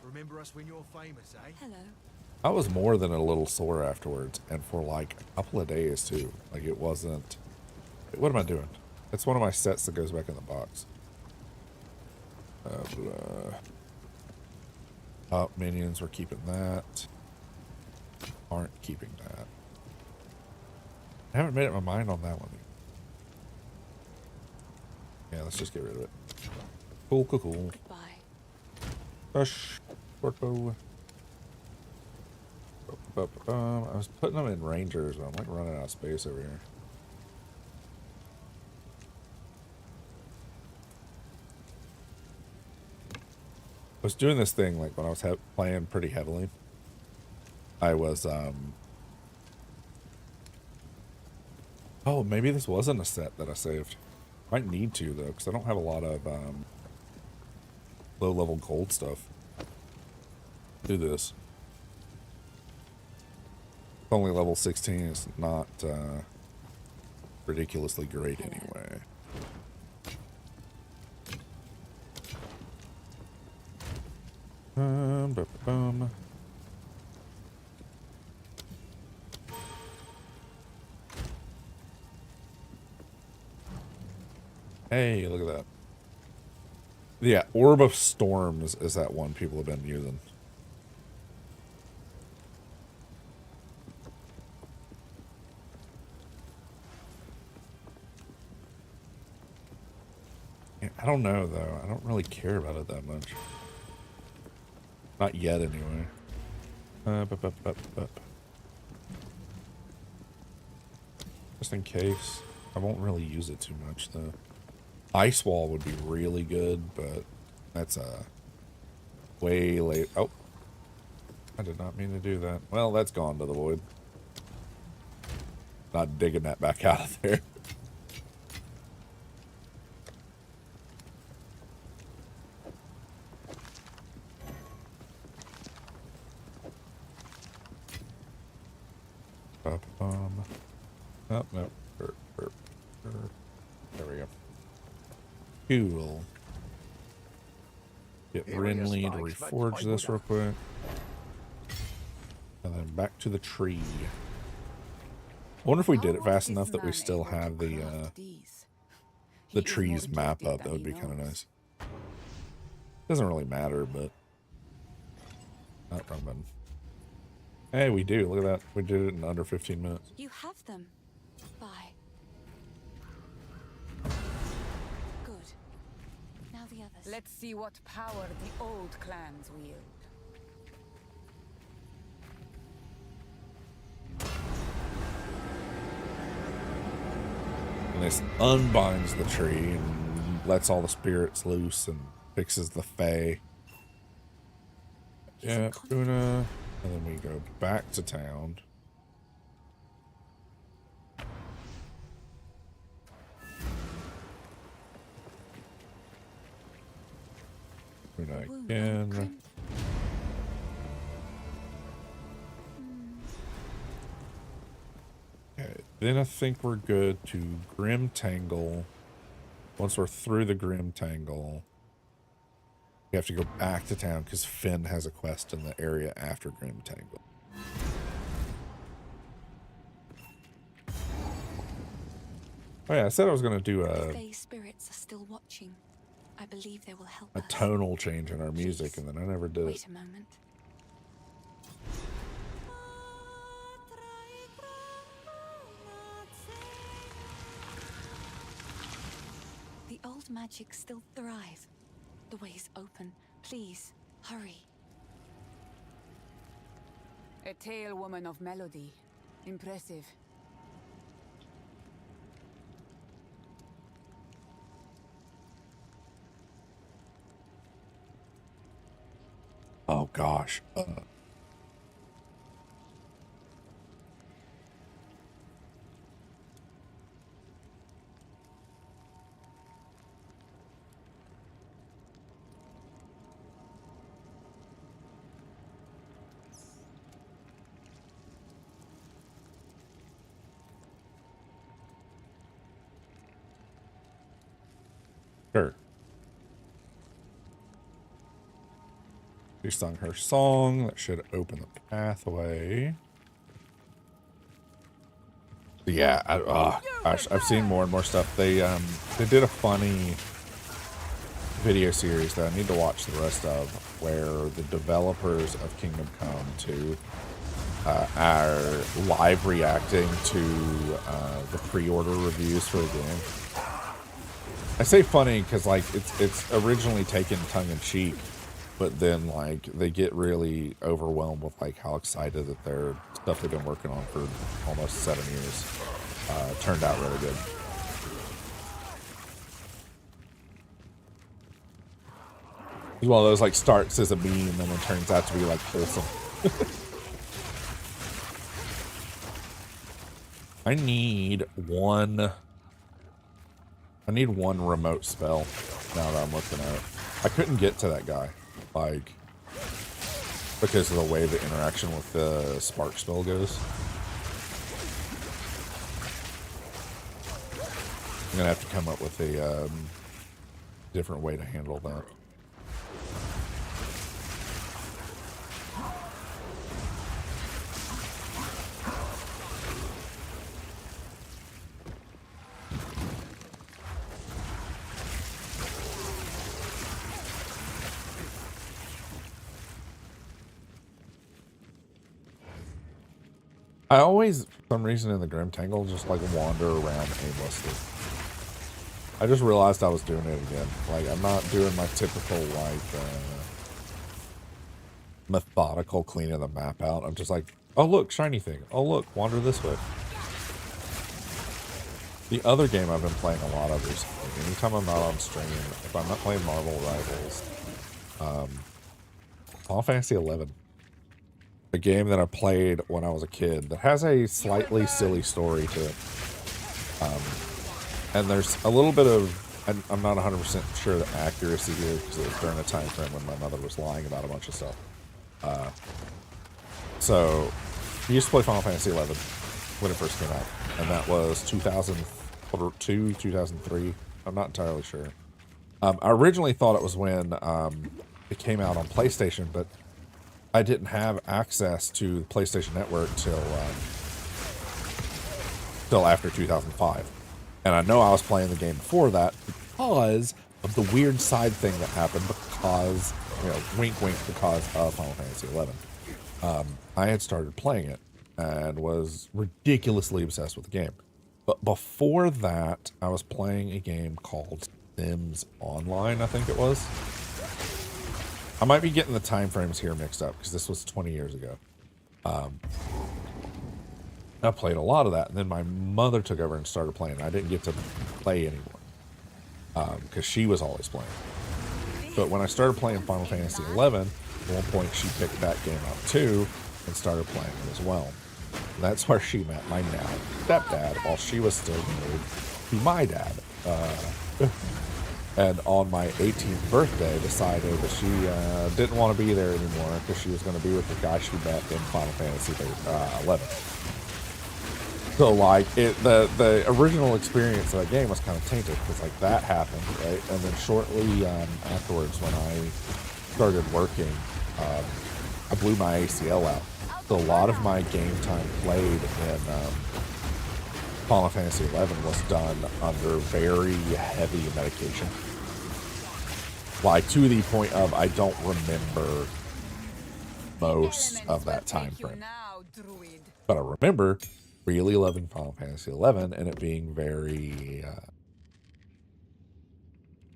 Remember us when you're famous, eh? Hello. I was more than a little sore afterwards, and for like a couple of days too. Like it wasn't, what am I doing? It's one of my sets that goes back in the box. Minions, we're keeping that. Aren't keeping that. I haven't made up my mind on that one. Yeah, let's just get rid of it. Cool, cool, cool. Goodbye. Rush, short bow. I was putting them in Rangers, but I'm like running out of space over here. I was doing this thing like when I was playing pretty heavily. I was, oh, maybe this wasn't a set that I saved. Might need to, though, because I don't have a lot of, low-level gold stuff. Do this. It's only level 16. It's not, ridiculously great anyway. Bum. Hey, look at that. Yeah, Orb of Storms is that one people have been using. Yeah, I don't know, though. I don't really care about it that much. Not yet, anyway. Just in case. I won't really use it too much, though. Ice Wall would be really good, but that's way late. Oh. I did not mean to do that. Well, that's gone to the void. Not digging that back out of there. Oh, no. There we go. Cool. Get Renly to reforge this real quick. And then back to the tree. I wonder if we did it fast enough that we still have the trees map up. That would be kind of nice. Doesn't really matter, but... Not wrong button. Hey, we do. Look at that. We did it in under 15 minutes. You have them. Bye. Good. Now the others. Let's see what power the old clans wield. And this unbinds the tree and lets all the spirits loose and fixes the Fae. Yeah, Una. And then we go back to town. Una again. Okay, then I think we're good to Grim Tangle. Once we're through the Grim Tangle, we have to go back to town because Finn has a quest in the area after Grim Tangle. Oh yeah, I said I was going to do Fae spirits are still watching. I believe they will help a us. tonal change in our music, and then I never did Wait it. a moment. The old magic still thrive. The way's open. Please, hurry. A tale woman of melody. Impressive. Oh gosh. Sure. She sung her song. That should open the pathway. Yeah, gosh, I've seen more and more stuff. They did a funny video series that I need to watch the rest of, where the developers of Kingdom Come 2 are live reacting to the pre-order reviews for the game. I say funny because like it's originally taken tongue-in-cheek, but then like they get really overwhelmed with like how excited that their stuff they've been working on for almost 7 years turned out really good. It's one of those like starts as a meme and then turns out to be like wholesome. I need one remote spell now that I'm looking at it. I couldn't get to that guy, like, because of the way the interaction with the spark spell goes. I'm gonna have to come up with a different way to handle that. I always, for some reason in the Grim Tangle, just like wander around aimlessly. I just realized I was doing it again. Like, I'm not doing my typical, like, methodical cleaning the map out. I'm just like, oh look, shiny thing. Oh look, wander this way. The other game I've been playing a lot of recently, anytime I'm not on stream, if I'm not playing Marvel Rivals, Final Fantasy 11. A game that I played when I was a kid that has a slightly silly story to it. And there's a little bit of, I'm not 100% sure the accuracy here because it was during a time frame when my mother was lying about a bunch of stuff. So, I used to play Final Fantasy 11 when it first came out, and that was 2002, 2003. I'm not entirely sure. I originally thought it was when it came out on PlayStation, but I didn't have access to the PlayStation Network till after 2005. And I know I was playing the game before that because of the weird side thing that happened because, you know, wink wink, because of Final Fantasy 11. I had started playing it and was ridiculously obsessed with the game. But before that, I was playing a game called Sims Online, I think it was. I might be getting the time frames here mixed up because this was 20 years ago. I played a lot of that, and then my mother took over and started playing. I didn't get to play anymore because she was always playing. But when I started playing Final Fantasy 11, at one point she picked that game up too and started playing it as well. And that's where she met my now stepdad while she was still married to my dad. And on my 18th birthday decided that she didn't want to be there anymore because she was going to be with the guy she met in Final Fantasy 11. So like the original experience of that game was kind of tainted because like that happened, right? And then shortly afterwards, when I started working, I blew my ACL out. So a lot of my game time played in Final Fantasy 11 was done under very heavy medication, like to the point of I don't remember most of that time frame, but I remember really loving Final Fantasy 11 and it being very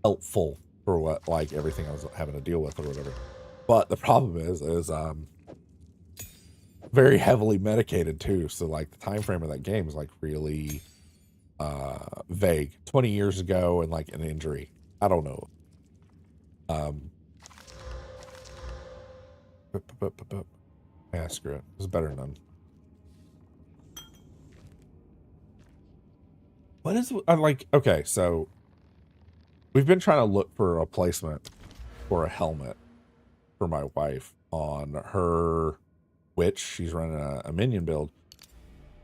helpful for what, like, everything I was having to deal with or whatever. But the problem is very heavily medicated too. So like the time frame of that game is like really vague. 20 years ago and like an injury. I don't know. Yeah, screw it. It's better than none. What is, I'm like, okay, so we've been trying to look for a replacement for a helmet for my wife on her Witch. She's running a minion build,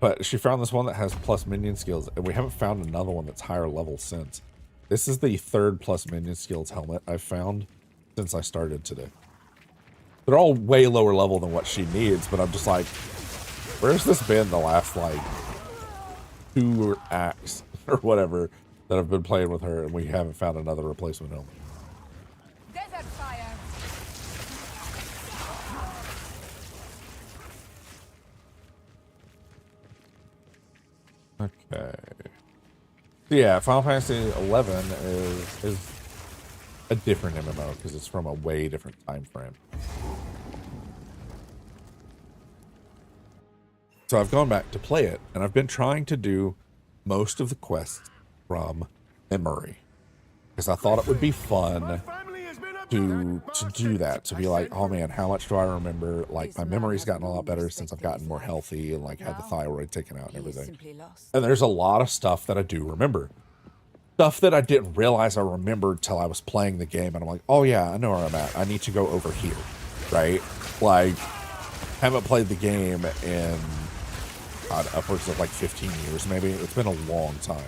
but she found this one that has plus minion skills, and we haven't found another one that's higher level since. This is the third plus minion skills helmet I've found since I started today. They're all way lower level than what she needs, but I'm just like, where's this been the last like 2 acts or whatever that I've been playing with her, and we haven't found another replacement helmet. Desert fire. Okay. So yeah, Final Fantasy 11 is a different MMO because it's from a way different time frame. So I've gone back to play it, and I've been trying to do most of the quests from memory because I thought it would be fun to do that, to be like, oh man, how much do I remember? Like, my memory's gotten a lot better since I've gotten more healthy and like had the thyroid taken out and everything. And there's a lot of stuff that I do remember. Stuff that I didn't realize I remembered till I was playing the game, and I'm like, oh yeah, I know where I'm at. I need to go over here, right? Like, haven't played the game in upwards of like 15 years maybe. It's been a long time.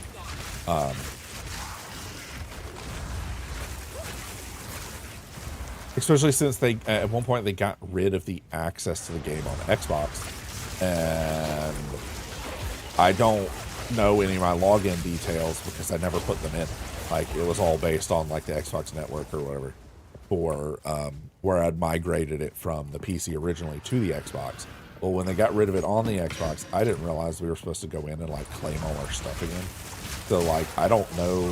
Especially since they, at one point, they got rid of the access to the game on Xbox. And I don't know any of my login details because I never put them in. Like, it was all based on, like, the Xbox network or whatever. For, where I'd migrated it from the PC originally to the Xbox. Well, when they got rid of it on the Xbox, I didn't realize we were supposed to go in and like claim all our stuff again. So like, I don't know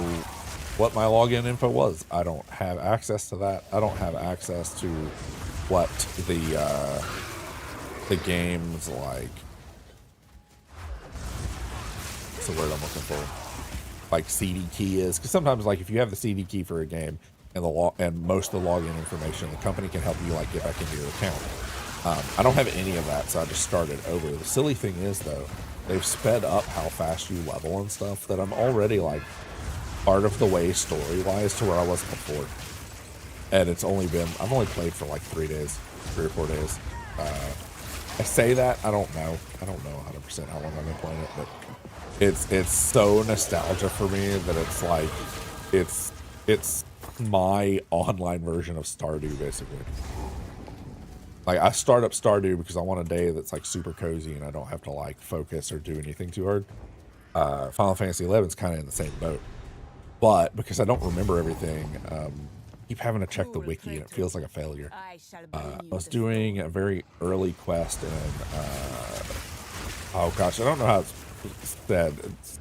what my login info was. I don't have access to that. I don't have access to what the game's like. What's the word I'm looking for? Like CD key is, because sometimes like if you have the CD key for a game and most of the login information, the company can help you like get back into your account. I don't have any of that, so I just started over. The silly thing is though, they've sped up how fast you level and stuff that I'm already like part of the way story-wise to where I was before. And I've only played for like 3 days, 3 or 4 days. I say that, I don't know 100% how long I've been playing it, but it's so nostalgia for me that it's like, it's my online version of Stardew, basically. Like, I start up Stardew because I want a day that's like super cozy and I don't have to like focus or do anything too hard. Final Fantasy XI is kind of in the same boat. But because I don't remember everything, I keep having to check the wiki and it feels like a failure. I was doing a very early quest in, oh gosh, I don't know how it's said,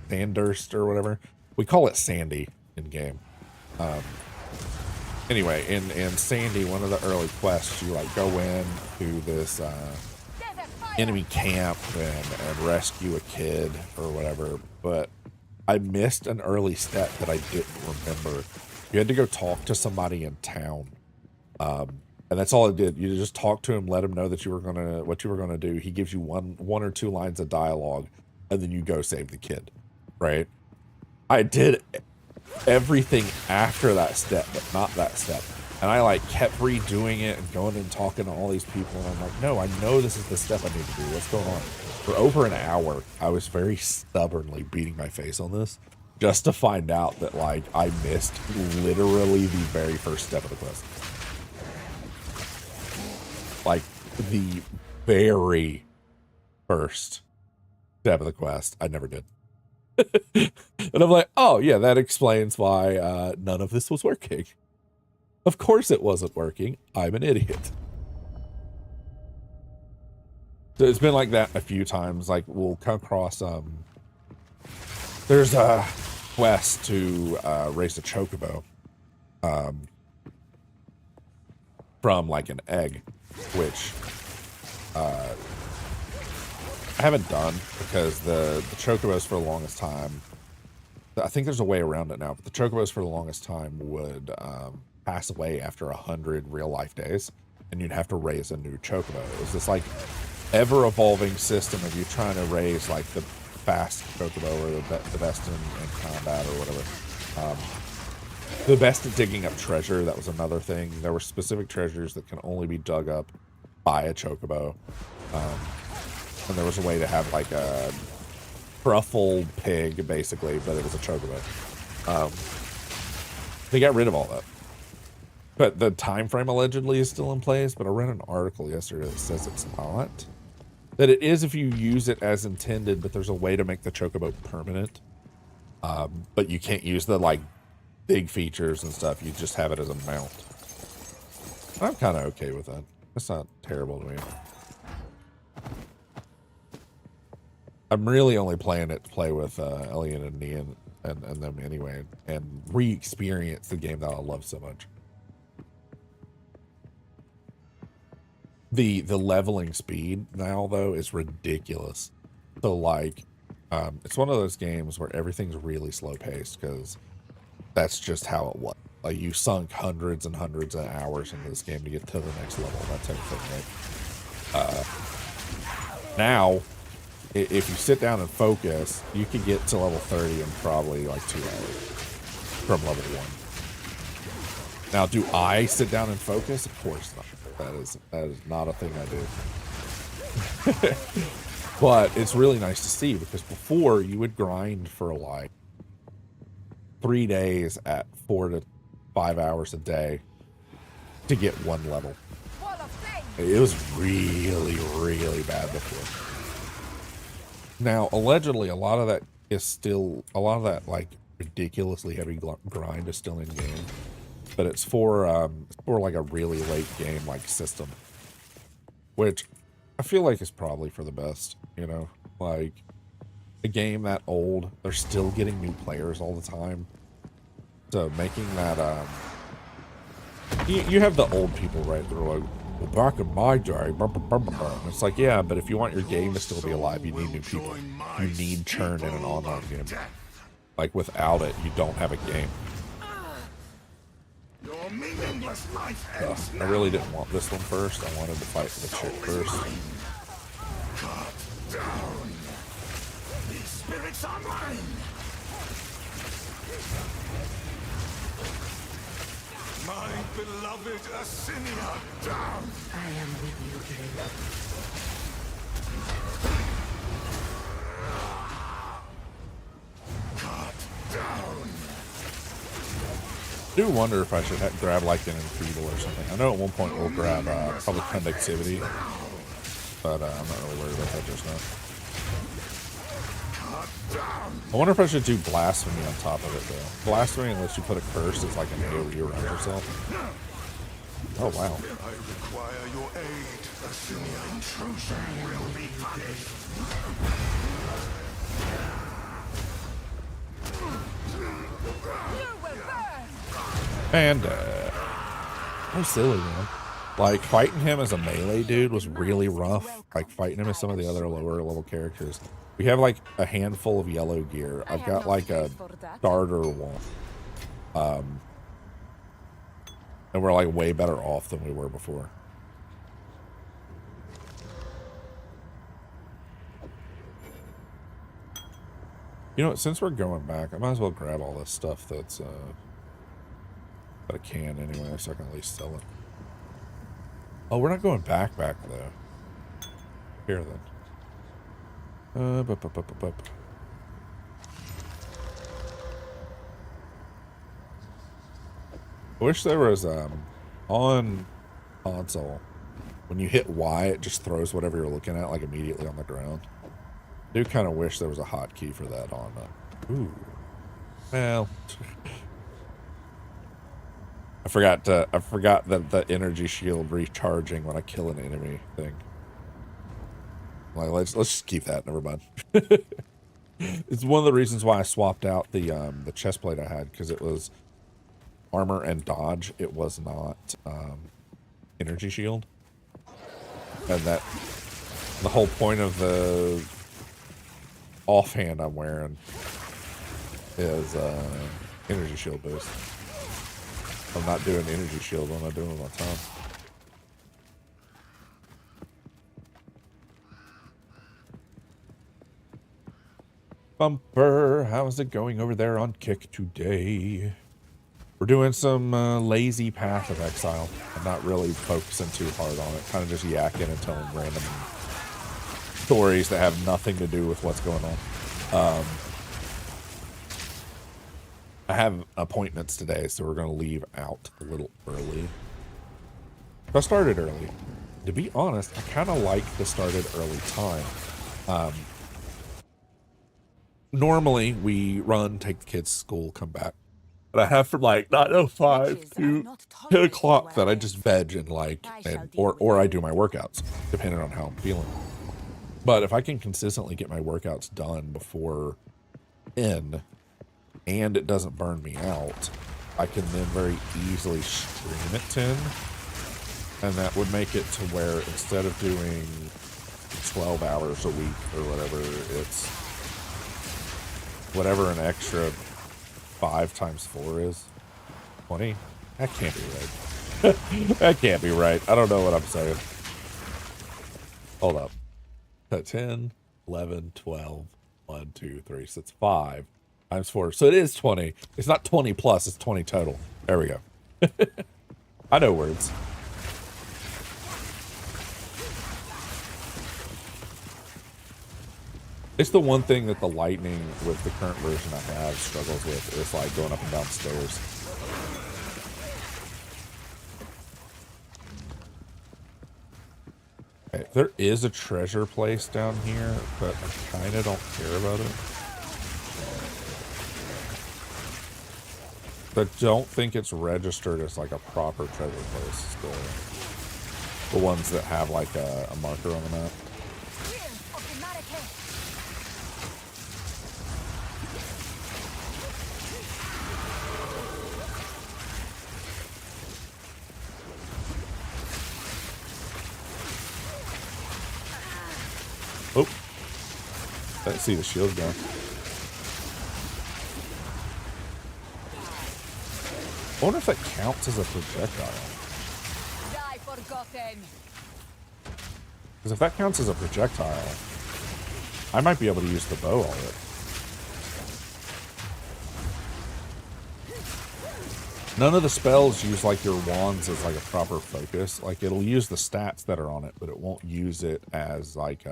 Sandurst or whatever. We call it Sandy in game. Anyway, in Sandy, one of the early quests, you like go in to this enemy camp and rescue a kid or whatever, but I missed an early step that I didn't remember. You had to go talk to somebody in town. And that's all it did. You just talk to him, let him know that what you were gonna do. He gives you one or two lines of dialogue, and then you go save the kid, right? I did everything after that step, but not that step. And I like kept redoing it and going and talking to all these people, and I'm like, no, I know this is the step I need to do. What's going on? For over an hour, I was very stubbornly beating my face on this just to find out that like I missed literally the very first step of the quest. Like the very first step of the quest, I never did. And I'm like, oh yeah, that explains why none of this was working. Of course it wasn't working. I'm an idiot. So it's been like that a few times. Like we'll come across there's a quest to raise a chocobo from like an egg, which I haven't done because the chocobos for the longest time, I think there's a way around it now, but the chocobos for the longest time would pass away after 100 real life days, and you'd have to raise a new chocobo. It was this like ever evolving system of you trying to raise like the fast chocobo or the best in combat or whatever. The best at digging up treasure, that was another thing. There were specific treasures that can only be dug up by a chocobo. And there was a way to have like a truffle pig, basically, but it was a chocobo. They got rid of all that. But the time frame allegedly is still in place, but I read an article yesterday that says it's not. That it is if you use it as intended, but there's a way to make the chocobo permanent. But you can't use the like big features and stuff. You just have it as a mount. I'm kind of okay with that. That's not terrible to me. I'm really only playing it to play with Elliot and Nian and them anyway, and re-experience the game that I love so much. The leveling speed now though is ridiculous. So like, it's one of those games where everything's really slow paced because that's just how it was. Like you sunk hundreds and hundreds of hours into this game to get to the next level, that type of thing, right? Now, if you sit down and focus, you can get to level 30 in probably like 2 hours from level 1. Now, do I sit down and focus? Of course not. That is not a thing I do. But it's really nice to see because before you would grind for like 3 days at 4 to 5 hours a day to get one level. It was really, really bad before. Now, allegedly, a lot of that like ridiculously heavy grind is still in game, but it's for like a really late game like system, which I feel like it's probably for the best, you know? Like, a game that old, they're still getting new players all the time. So making that, you have the old people, right? They're like, well, back in my day, blah, blah, blah, blah. And it's like, yeah, but if you want your game to still be alive, you need new people. You need churn in an online game. Like, without it, you don't have a game. I really didn't want this one first. I wanted to fight the chick first. Cut down. These spirits are mine. My beloved Asinia, down. I am with you, Blade. Cut down. I do wonder if I should grab like an enfeeble or something. I know at one point we'll grab public conductivity, but I'm not really worried about that just now. I wonder if I should do blasphemy on top of it though. Blasphemy, unless you put a curse, it's like an AoE around yourself. Oh wow. I require your aid. Asinia intrusion will be punished. And, so silly, man. Like, fighting him as a melee dude was really rough. Like, fighting him as some of the other lower level characters. We have, like, a handful of yellow gear. I've got, like, a starter one. And we're, like, way better off than we were before. You know, since we're going back, I might as well grab all this stuff that's, that I can anyway, so I can at least sell it. Oh, we're not going back though. Here then. I wish there was on console, when you hit Y, it just throws whatever you're looking at like immediately on the ground. I do kind of wish there was a hotkey for that on. Ooh, well. I forgot that the energy shield recharging when I kill an enemy thing. Like, let's just keep that. Never mind. It's one of the reasons why I swapped out the chest plate I had, because it was armor and dodge. It was not energy shield, and that the whole point of the offhand I'm wearing is energy shield boost. I'm not doing energy shield when I'm doing it on time. Bumper, how's it going over there on Kick today? We're doing some lazy Path of Exile. I'm not really focusing too hard on it. Kind of just yakking and telling random stories that have nothing to do with what's going on. I have appointments today, so we're going to leave out a little early. I started early. To be honest, I kind of like the started early time. Normally, we run, take the kids to school, come back. But I have from like 9:05 to 10 o'clock that I just veg and like, or I do my workouts, depending on how I'm feeling. But if I can consistently get my workouts done before 10, and it doesn't burn me out, I can then very easily stream at 10, and that would make it to where instead of doing 12 hours a week or whatever, it's whatever an extra 5 times 4 is. 20? That can't be right. That can't be right. I don't know what I'm saying. Hold up. 10, 11, 12, 1, 2, 3, so it's 5 times 4. So it is 20. It's not 20 plus, it's 20 total. There we go. I know words. It's the one thing that the lightning with the current version I have struggles with. It's like going up and down stairs. Okay, there is a treasure place down here, but I kind of don't care about it. I don't think it's registered as like a proper treasure place still. The ones that have like a marker on the map. Oh, didn't see the shield go. I wonder if that counts as a projectile. Die forgotten. Because if that counts as a projectile, I might be able to use the bow on it. None of the spells use like your wands as like a proper focus. Like it'll use the stats that are on it, but it won't use it as like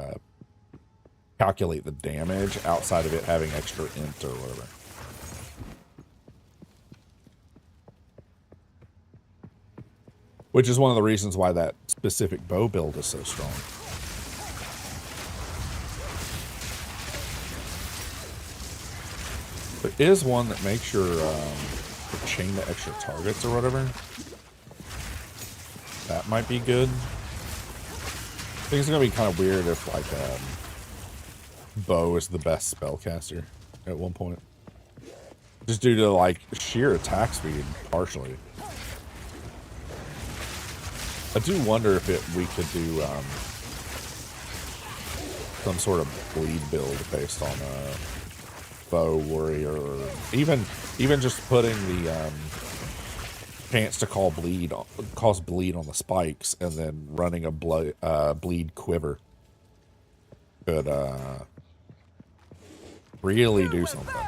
calculate the damage outside of it having extra int or whatever. Which is one of the reasons why that specific bow build is so strong. There is one that makes your chain to extra targets or whatever. That might be good. I think it's gonna be kind of weird if like bow is the best spellcaster at one point. Just due to like sheer attack speed, partially. I do wonder if we could do some sort of bleed build based on bow warrior, or even just putting the chance to cause bleed on the spikes, and then running a bleed quiver could really do something.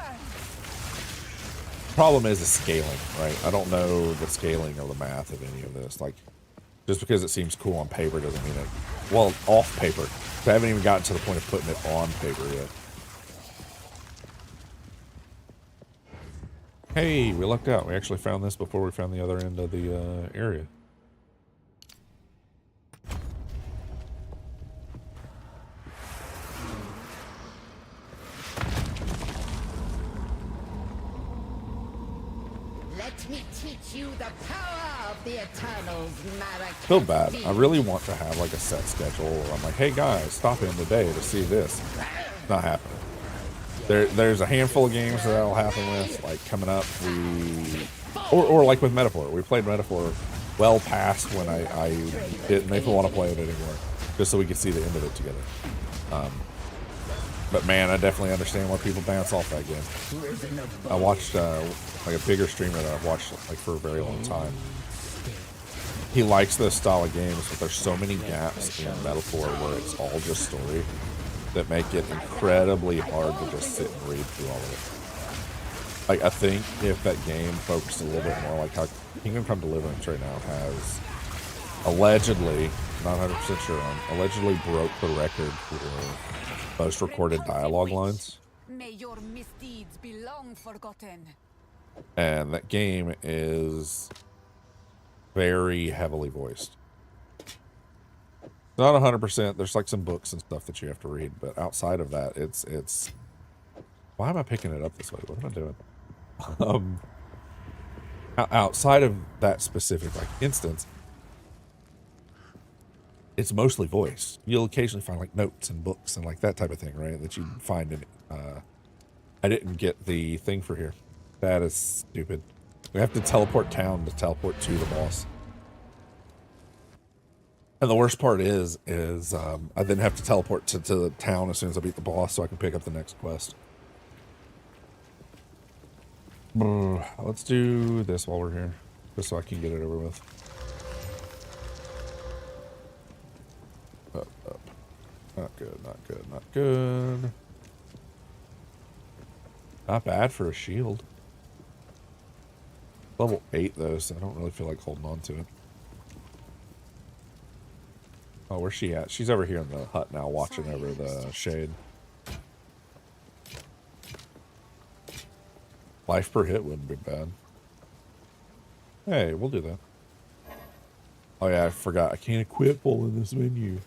Problem is the scaling, right? I don't know the scaling or the math of any of this. Like, just because it seems cool on paper doesn't mean it... Well, off paper. I haven't even gotten to the point of putting it on paper yet. Hey, we lucked out. We actually found this before we found the other end of the area. Let me teach you the power of the Eternals, Marek. Feel bad. I really want to have like a set schedule where I'm like, hey guys, stop in today to see this. Not happening. There's a handful of games that that'll happen with, like coming up. Or like with Metaphor. We played Metaphor well past when I didn't even want to play it anymore, just so we could see the end of it together. But man, I definitely understand why people bounce off that game. I watched like a bigger streamer that I've watched like for a very long time. He likes this style of games, but there's so many gaps in Metaphor where it's all just story that make it incredibly hard to just sit and read through all of it. Like, I think if that game focused a little bit more, like how Kingdom Come Deliverance right now has allegedly, not 100% sure on, allegedly broke the record for most recorded dialogue lines. May your misdeeds be long forgotten. And that game is very heavily voiced. Not 100%. There's like some books and stuff that you have to read, but outside of that, it's. Why am I picking it up this way? What am I doing? Outside of that specific like instance, it's mostly voiced. You'll occasionally find like notes and books and like that type of thing, right? That you find in. I didn't get the thing for here. That is stupid. We have to teleport town to teleport to the boss. And the worst part is I then have to teleport to the town as soon as I beat the boss so I can pick up the next quest. Let's do this while we're here, just so I can get it over with. Up. Not good, not good, not good. Not bad for a shield. Level 8 though, so I don't really feel like holding on to it. Oh, where's she at? She's over here in the hut now, watching over the shade. Life per hit wouldn't be bad. Hey, we'll do that. Oh yeah, I forgot. I can't equip while in this menu.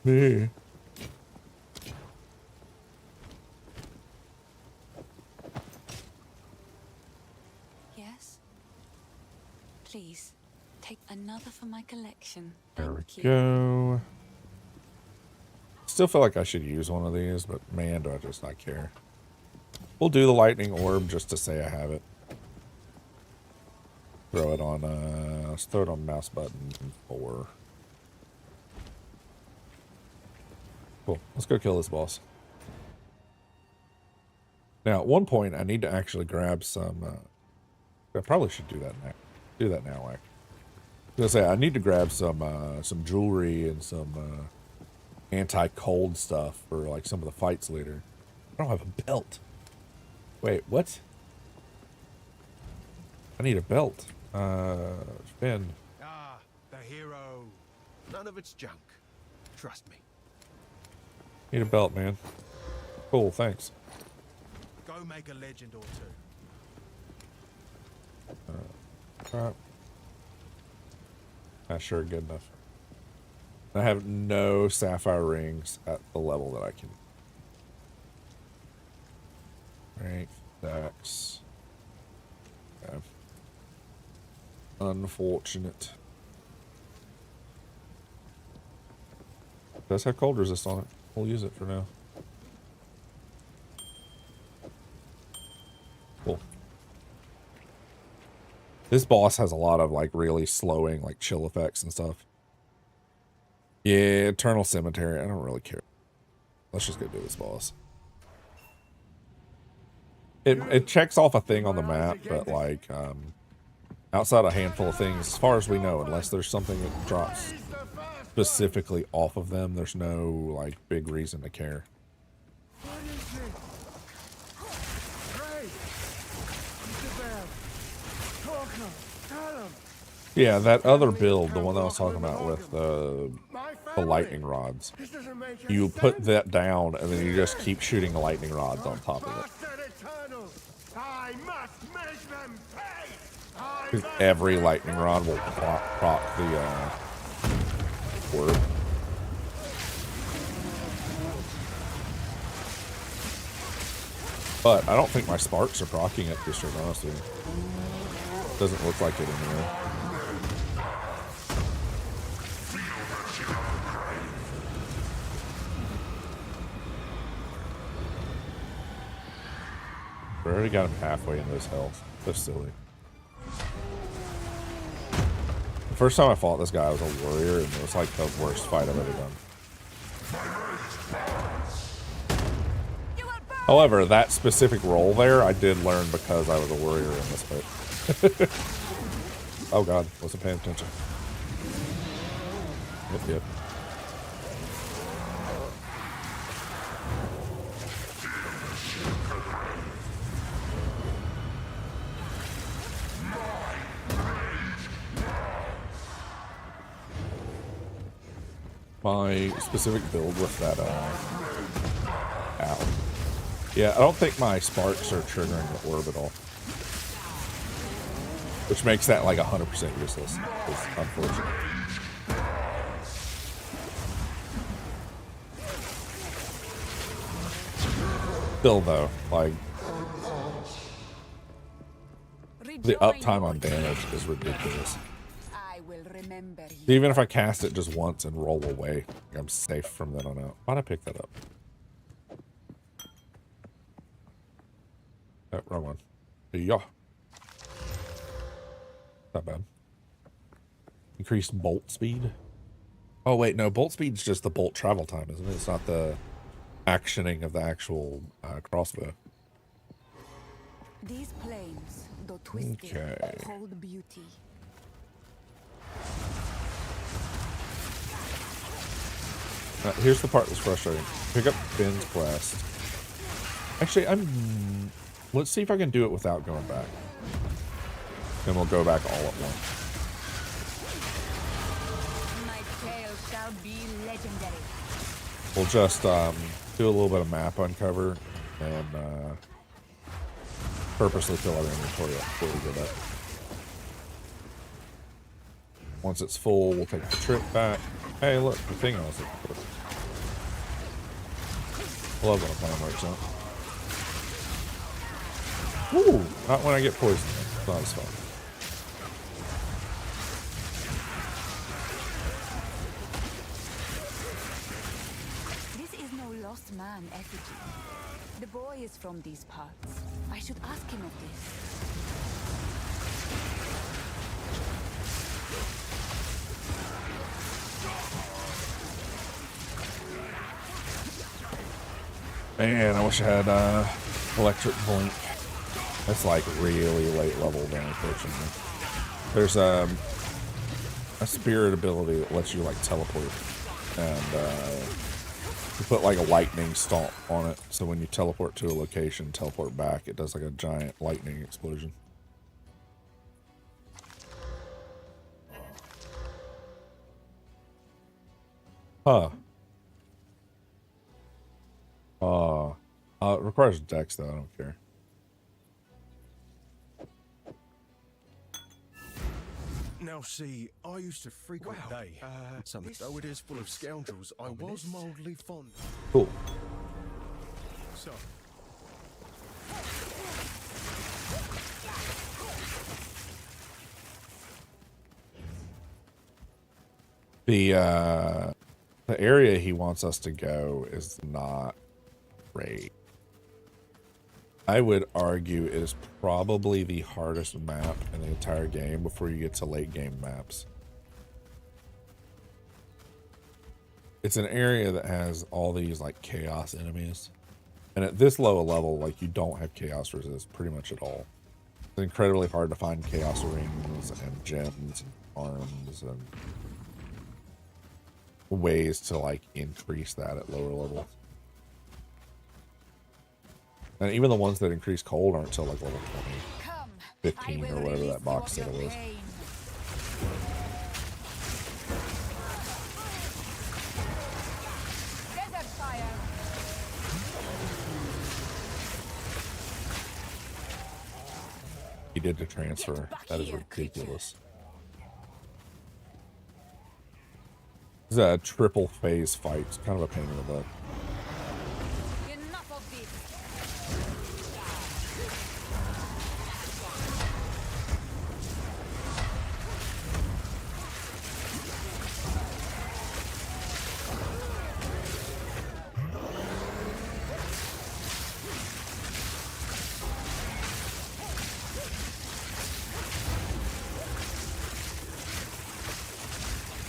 Me. Yes? Please. Take another for my collection. There we Thank you. go. Still feel like I should use one of these, but man, do I just not care. We'll do the lightning orb just to say I have it. Throw it on, let's throw it on mouse button 4. Cool. Let's go kill this boss. Now, at one point, I need to actually grab some, I probably should do that now. Do that now, actually. I was gonna say, I need to grab some jewelry and some, anti-cold stuff for, like, some of the fights later. I don't have a belt. Wait, what? I need a belt. Finn. Ah, the hero. None of it's junk. Trust me. Need a belt, man. Cool, thanks. Go make a legend or two. Alright. That's sure good enough. I have no sapphire rings at the level that I can. Strength, dex. Okay. Unfortunate. It does have cold resist on it. We'll use it for now. Cool. This boss has a lot of like really slowing like chill effects and stuff. Yeah, Eternal Cemetery. I don't really care. Let's just go do this boss. It checks off a thing on the map, but like outside a handful of things, as far as we know, unless there's something that drops specifically off of them, there's no like big reason to care. What is it? Ray! Talk him! Tell him! Yeah, that other build, the one that I was talking about with the My lightning rods. This doesn't make any You put sense. that down, and then you just keep shooting the lightning rods on top of it. Bastard Eternal! I must make them pay! I Because must every make lightning them rod will proc the orb. But I don't think my sparks are proccing it, just to be honest with you. Doesn't look like it anyway. We already got him halfway into his health. That's silly. The first time I fought this guy, I was a warrior, and it was like the worst fight I've ever done. However, that specific role there, I did learn because I was a warrior in this fight. Oh god, wasn't paying attention. Yep. My specific build with that, ow. Yeah, I don't think my sparks are triggering the orb at all. Which makes that like 100% useless. It's unfortunate. Still though, like, the uptime on damage is ridiculous. I will remember you. Even if I cast it just once and roll away, I'm safe from then on out. Why'd I pick that up? Oh, wrong one. Yeah. Not bad. Increased bolt speed. Oh wait, no, bolt speed's just the bolt travel time, isn't it? It's not the actioning of the actual crossbow. These plains, though twisted, Okay. hold beauty. Here's the part that's frustrating. Pick up Finn's quest. Actually, let's see if I can do it without going back. Then we'll go back all at once. My tale shall be legendary. We'll just do a little bit of map uncover and purposely fill our inventory up before we go back. Once it's full, we'll take the trip back. Hey, look, the thing I was looking for. I love when a plan works out. Ooh, not when I get poisoned. It's not as fun. man effigy. The boy is from these parts. I should ask him of this. Man, I wish I had electric blink. That's like really late level down, unfortunately. There's a spirit ability that lets you like teleport, and you put like a lightning stomp on it, so when you teleport to a location, teleport back, it does like a giant lightning explosion. Huh. It requires dex though, I don't care. Now see, I used to frequent though it is full of scoundrels, I was mildly fond. Cool. So, The area he wants us to go is not great. I would argue it is probably the hardest map in the entire game before you get to late game maps. It's an area that has all these like chaos enemies. And at this low a level, like you don't have chaos resist pretty much at all. It's incredibly hard to find chaos rings and gems and arms and ways to like increase that at lower levels. And even the ones that increase cold aren't until like level 20, 15 or whatever that box said it was. He did the transfer. That is ridiculous. This is a triple phase fight. It's kind of a pain in the butt. Enough of this.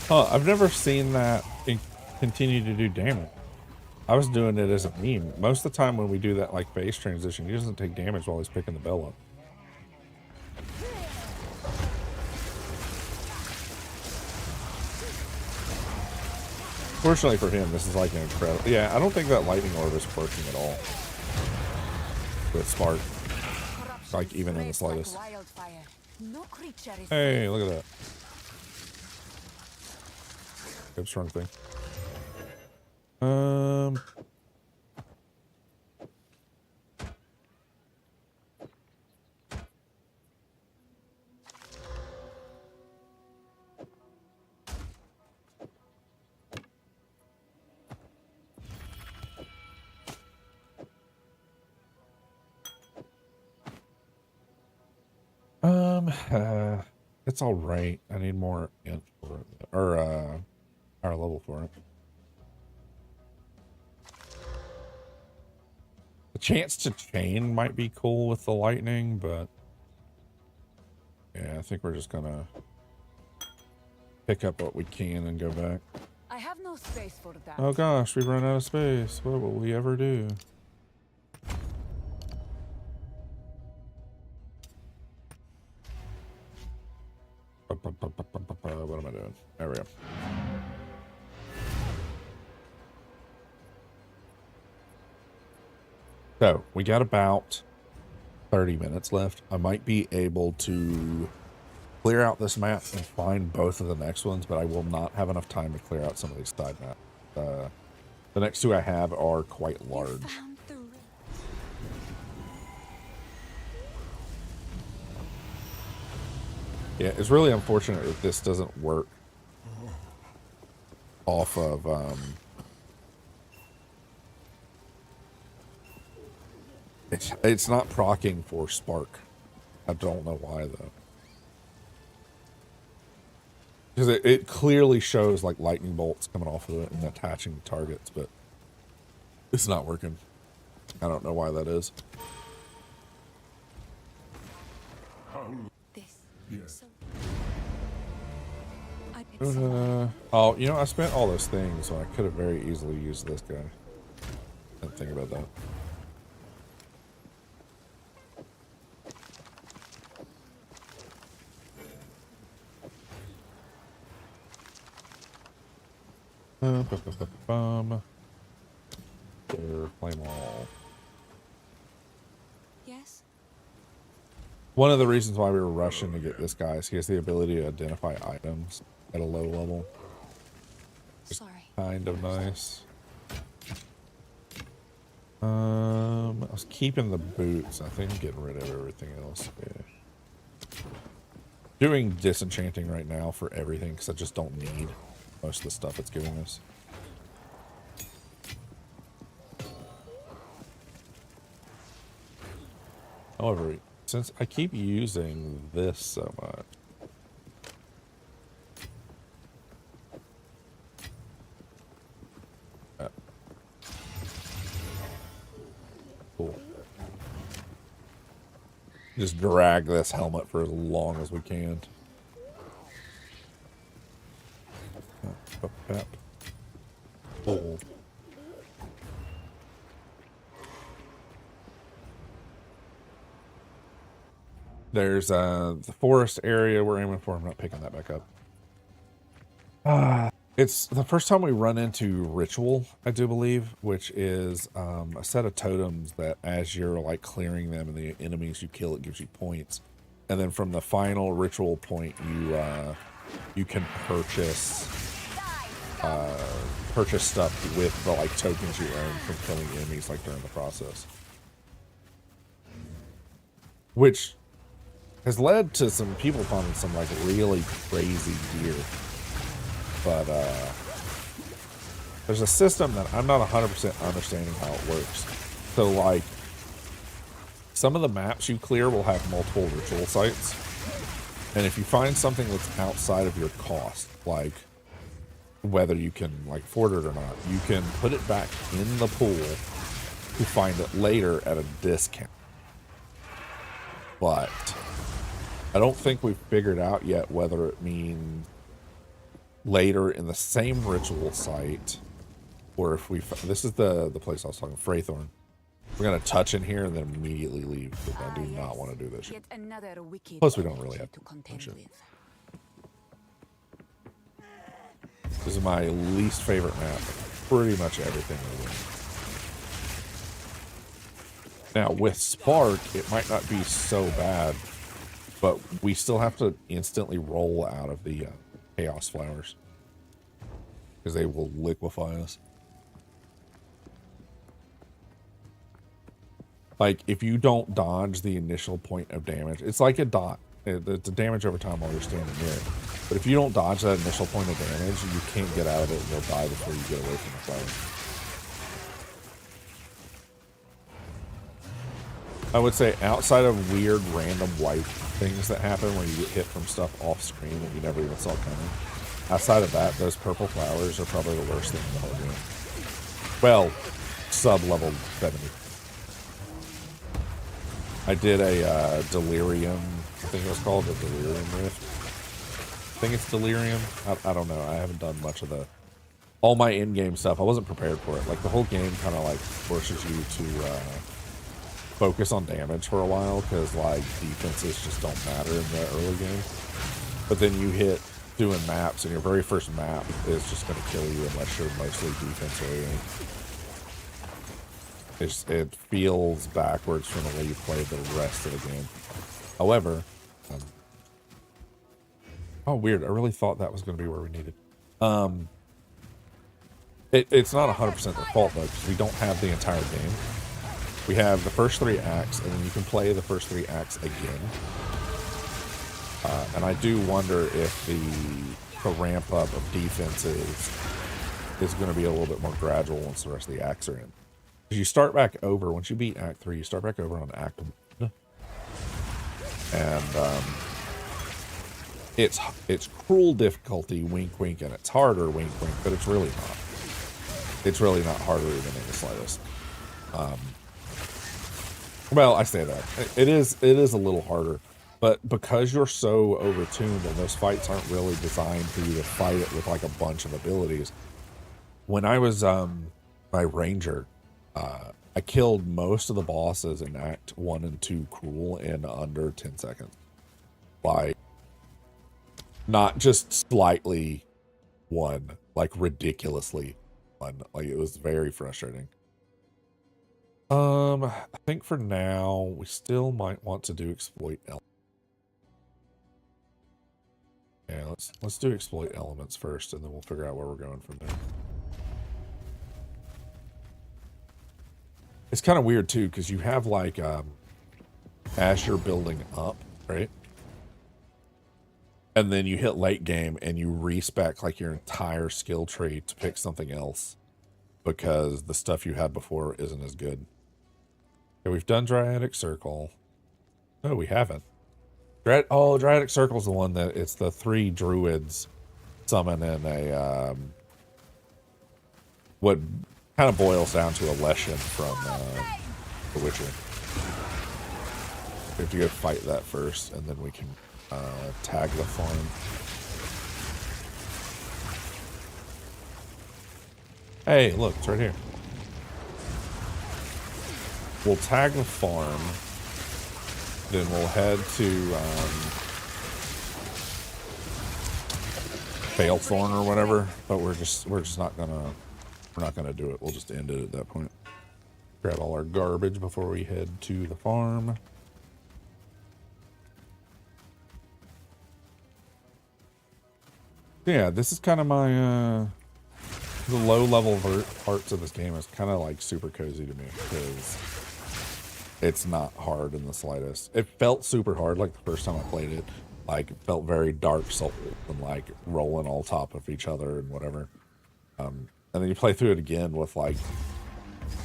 Huh, I've never seen that continue to do damage. I was doing it as a meme. Most of the time when we do that like phase transition, he doesn't take damage while he's picking the bell up. Fortunately for him, this is like an incredible... Yeah, I don't think that lightning orb is working at all. With Spark. Like, even in the slightest. Hey, look at that. Good strong thing. It's all right. I need more int for it, or higher level for it. The chance to chain might be cool with the lightning, but yeah, I think we're just gonna pick up what we can and go back. I have no space for that. Oh gosh, we've run out of space. What will we ever do? What am I doing? There we go. So, we got about 30 minutes left. I might be able to clear out this map and find both of the next ones, but I will not have enough time to clear out some of these side maps. The next two I have are quite large. Yeah, it's really unfortunate that this doesn't work off of, it's not proccing for Spark. I don't know why, though. Because it clearly shows, like, lightning bolts coming off of it and attaching targets, but It's not working. I don't know why that is. This. Yes. So I've been so Oh, you know, I spent all those things, so I could have very easily used this guy. Didn't think about that. There, flame all. Yes. One of the reasons why we were rushing to get this guy is he has the ability to identify items at a low level. Sorry. Kind of nice. I was keeping the boots. I think getting rid of everything else. Yeah. Doing disenchanting right now for everything because I just don't need most of the stuff it's giving us. However, since I keep using this so much, cool. Just drag this helmet for as long as we can. Cool. There's the forest area we're aiming for. I'm not picking that back up. It's the first time we run into Ritual, I do believe, which is a set of totems that as you're like clearing them and the enemies you kill, it gives you points. And then from the final Ritual point, you can purchase stuff with the like tokens you earn from killing enemies like during the process. Which has led to some people finding some like really crazy gear. But there's a system that I'm not 100% understanding how it works. So like some of the maps you clear will have multiple ritual sites. And if you find something that's outside of your cost, like whether you can like afford it or not, you can put it back in the pool to find it later at a discount. But I don't think we've figured out yet whether it means later in the same ritual site, or if we this is the place I was talking, Fraythorn. We're gonna touch in here and then immediately leave because I do not want to do this. Yet another wicked Plus, we don't really have to contend shit. with. This is my least favorite map. Pretty much everything in the game. Now with Spark, it might not be so bad, but we still have to instantly roll out of the Chaos Flowers because they will liquefy us. Like, if you don't dodge the initial point of damage, it's like a dot. It's a damage over time while you're standing near it. But if you don't dodge that initial point of damage, you can't get out of it and you'll die before you get away from the flower. I would say outside of weird random white things that happen where you get hit from stuff off screen that you never even saw coming, outside of that, those purple flowers are probably the worst thing in the whole game. Well, sub-level 70. I did a Delirium, I think it was called the Delirium Rift. I think it's Delirium. I don't know. I haven't done much of all my in-game stuff. I wasn't prepared for it. Like, the whole game kind of like forces you to focus on damage for a while because like defenses just don't matter in the early game. But then you hit doing maps and your very first map is just going to kill you unless you're mostly defense oriented. It feels backwards from the way you play the rest of the game. However, oh weird, I really thought that was going to be where we needed. It's not 100% their fault though, because we don't have the entire game. We have the first 3 acts, and then you can play the first 3 acts again. And I do wonder if the ramp up of defenses is going to be a little bit more gradual once the rest of the acts are in. Because you start back over, once you beat Act 3, you start back over on Act 1. And it's cruel difficulty, wink wink, and it's harder, wink wink, but it's really not. It's really not harder even in the slightest. Well, I say that. It is a little harder. But because you're so overtuned and those fights aren't really designed for you to fight it with like a bunch of abilities. When I was my ranger, I killed most of the bosses in Act 1 and 2 Cruel in under 10 seconds. Like, not just slightly won, like ridiculously won. Like, it was very frustrating. I think for now, we still might want to do exploit elements. Yeah, let's do exploit elements first, and then we'll figure out where we're going from there. It's kind of weird too, because you have like as you're building up, right? And then you hit late game and you respec like your entire skill tree to pick something else because the stuff you had before isn't as good. Okay, we've done Dryatic Circle. No, we haven't. Dryatic Circle is the one that it's the 3 druids summon in a what kind of boils down to a lesson from The Witcher. We have to go fight that first, and then we can tag the farm. Hey, look, it's right here. We'll tag the farm. Then we'll head to Balethorn or whatever, but we're just not gonna do it. We'll just end it at that point. Grab all our garbage before we head to the farm. Yeah, this is kind of my the low level parts of this game is kind of like super cozy to me because it's not hard in the slightest. It felt super hard like the first time I played it. Like, it felt very Dark Souls and like rolling all top of each other and whatever. And then you play through it again with like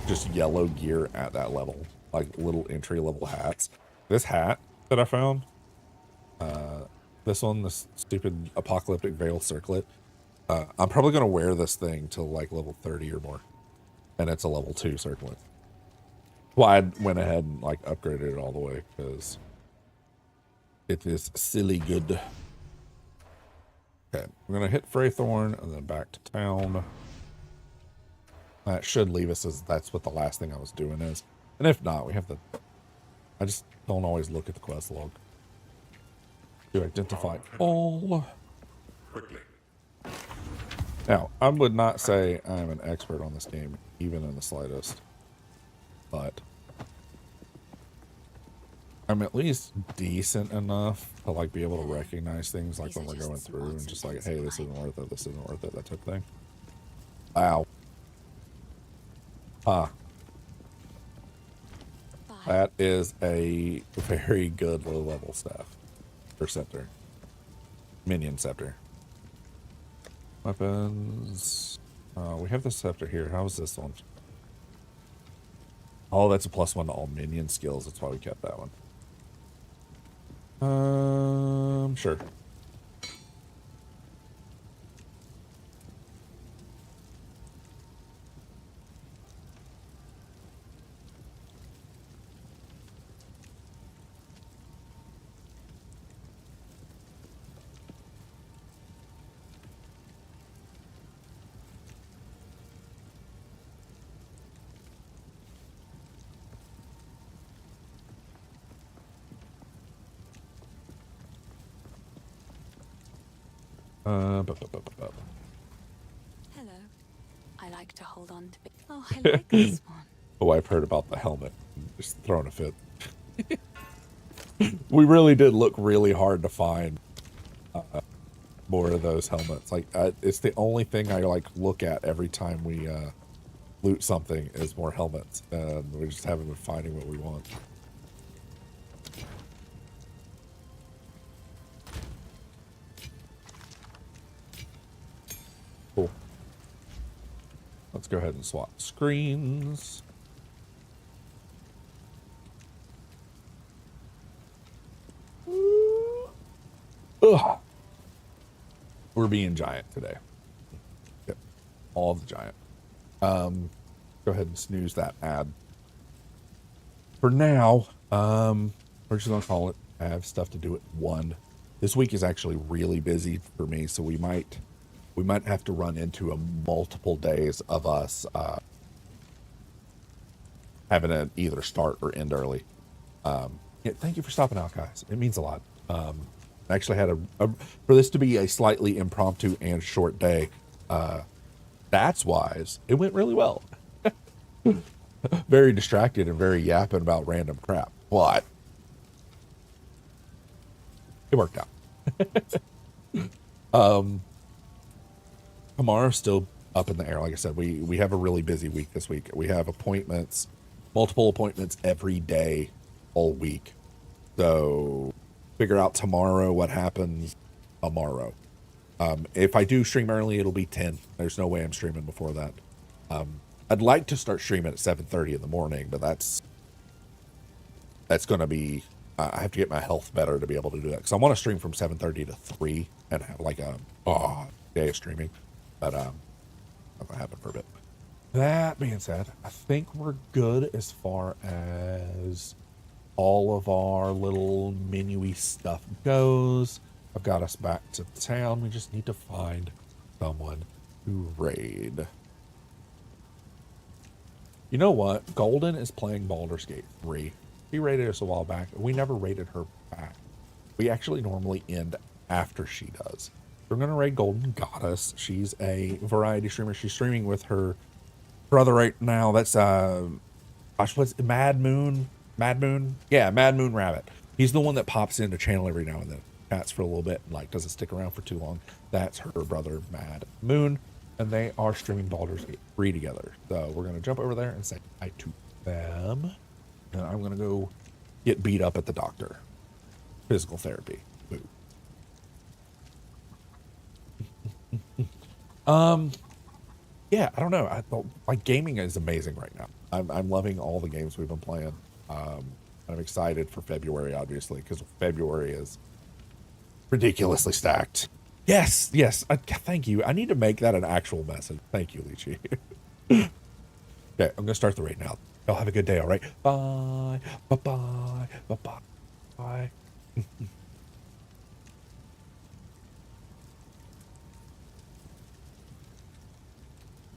just yellow gear at that level, like little entry level hats. This hat that I found, this one, this stupid Apocalyptic Veil Circlet, I'm probably going to wear this thing till like level 30 or more. And it's a level 2 circlet. Well, I went ahead and like upgraded it all the way because it is silly good. Okay, we're gonna hit Freythorn and then back to town. That should leave us as that's what the last thing I was doing is. And if not, we have the. I just don't always look at the quest log. To identify all. Quickly. Now, I would not say I'm an expert on this game, even in the slightest. But I'm at least decent enough to like be able to recognize things like when we're going through and just like, hey, this isn't worth it, this isn't worth it, that type of thing. Wow. That is a very good low level staff. Or scepter. Minion scepter. Weapons. We have the scepter here. How's this one? Oh, that's a +1 to all minion skills. That's why we kept that one. Sure. Hello. I like to hold on to. Oh, I like this one. Oh, I've heard about the helmet. Just throwing a fit. We really did look really hard to find more of those helmets. Like, it's the only thing I like look at every time we loot something is more helmets, and we just haven't been finding what we want. Cool. Let's go ahead and swap screens. Ugh. We're being giant today. Yep. All the giant. Go ahead and snooze that ad. For now, we're just gonna call it. I have stuff to do at 1. This week is actually really busy for me, so we might have to run into a multiple days of us having to either start or end early. Yeah, thank you for stopping out, guys. It means a lot. I actually had for this to be a slightly impromptu and short day, that's wise. It went really well. Very distracted and very yapping about random crap, but it worked out. Tomorrow's still up in the air. Like I said, we have a really busy week this week. We have appointments, multiple appointments every day, all week. So figure out tomorrow what happens tomorrow. If I do stream early, it'll be 10. There's no way I'm streaming before that. I'd like to start streaming at 7:30 in the morning, but that's going to be, I have to get my health better to be able to do that. Because I want to stream from 7:30 to 3 and have like a day of streaming. But not going to happen for a bit. That being said, I think we're good as far as all of our little menu-y stuff goes. I've got us back to town. We just need to find someone to raid. You know what? Golden is playing Baldur's Gate 3. She raided us a while back. We never raided her back. We actually normally end after she does. We're going to raid Golden Goddess. She's a variety streamer. She's streaming with her brother right now. That's, gosh, what's Mad Moon? Mad Moon? Yeah, Mad Moon Rabbit. He's the one that pops into channel every now and then. Chats for a little bit and like doesn't stick around for too long. That's her brother, Mad Moon. And they are streaming Baldur's Gate 3 together. So we're going to jump over there and say hi to them. And I'm going to go get beat up at the doctor. Physical therapy. Boo. Yeah, I don't know. Like gaming is amazing right now. I'm loving all the games we've been playing. I'm excited for February, obviously, because February is ridiculously stacked. Yes. Thank you. I need to make that an actual message. Thank you, Lychee. Okay, I'm going to start the raid now. Y'all have a good day, all right? Bye. Bye-bye. Bye-bye. Bye.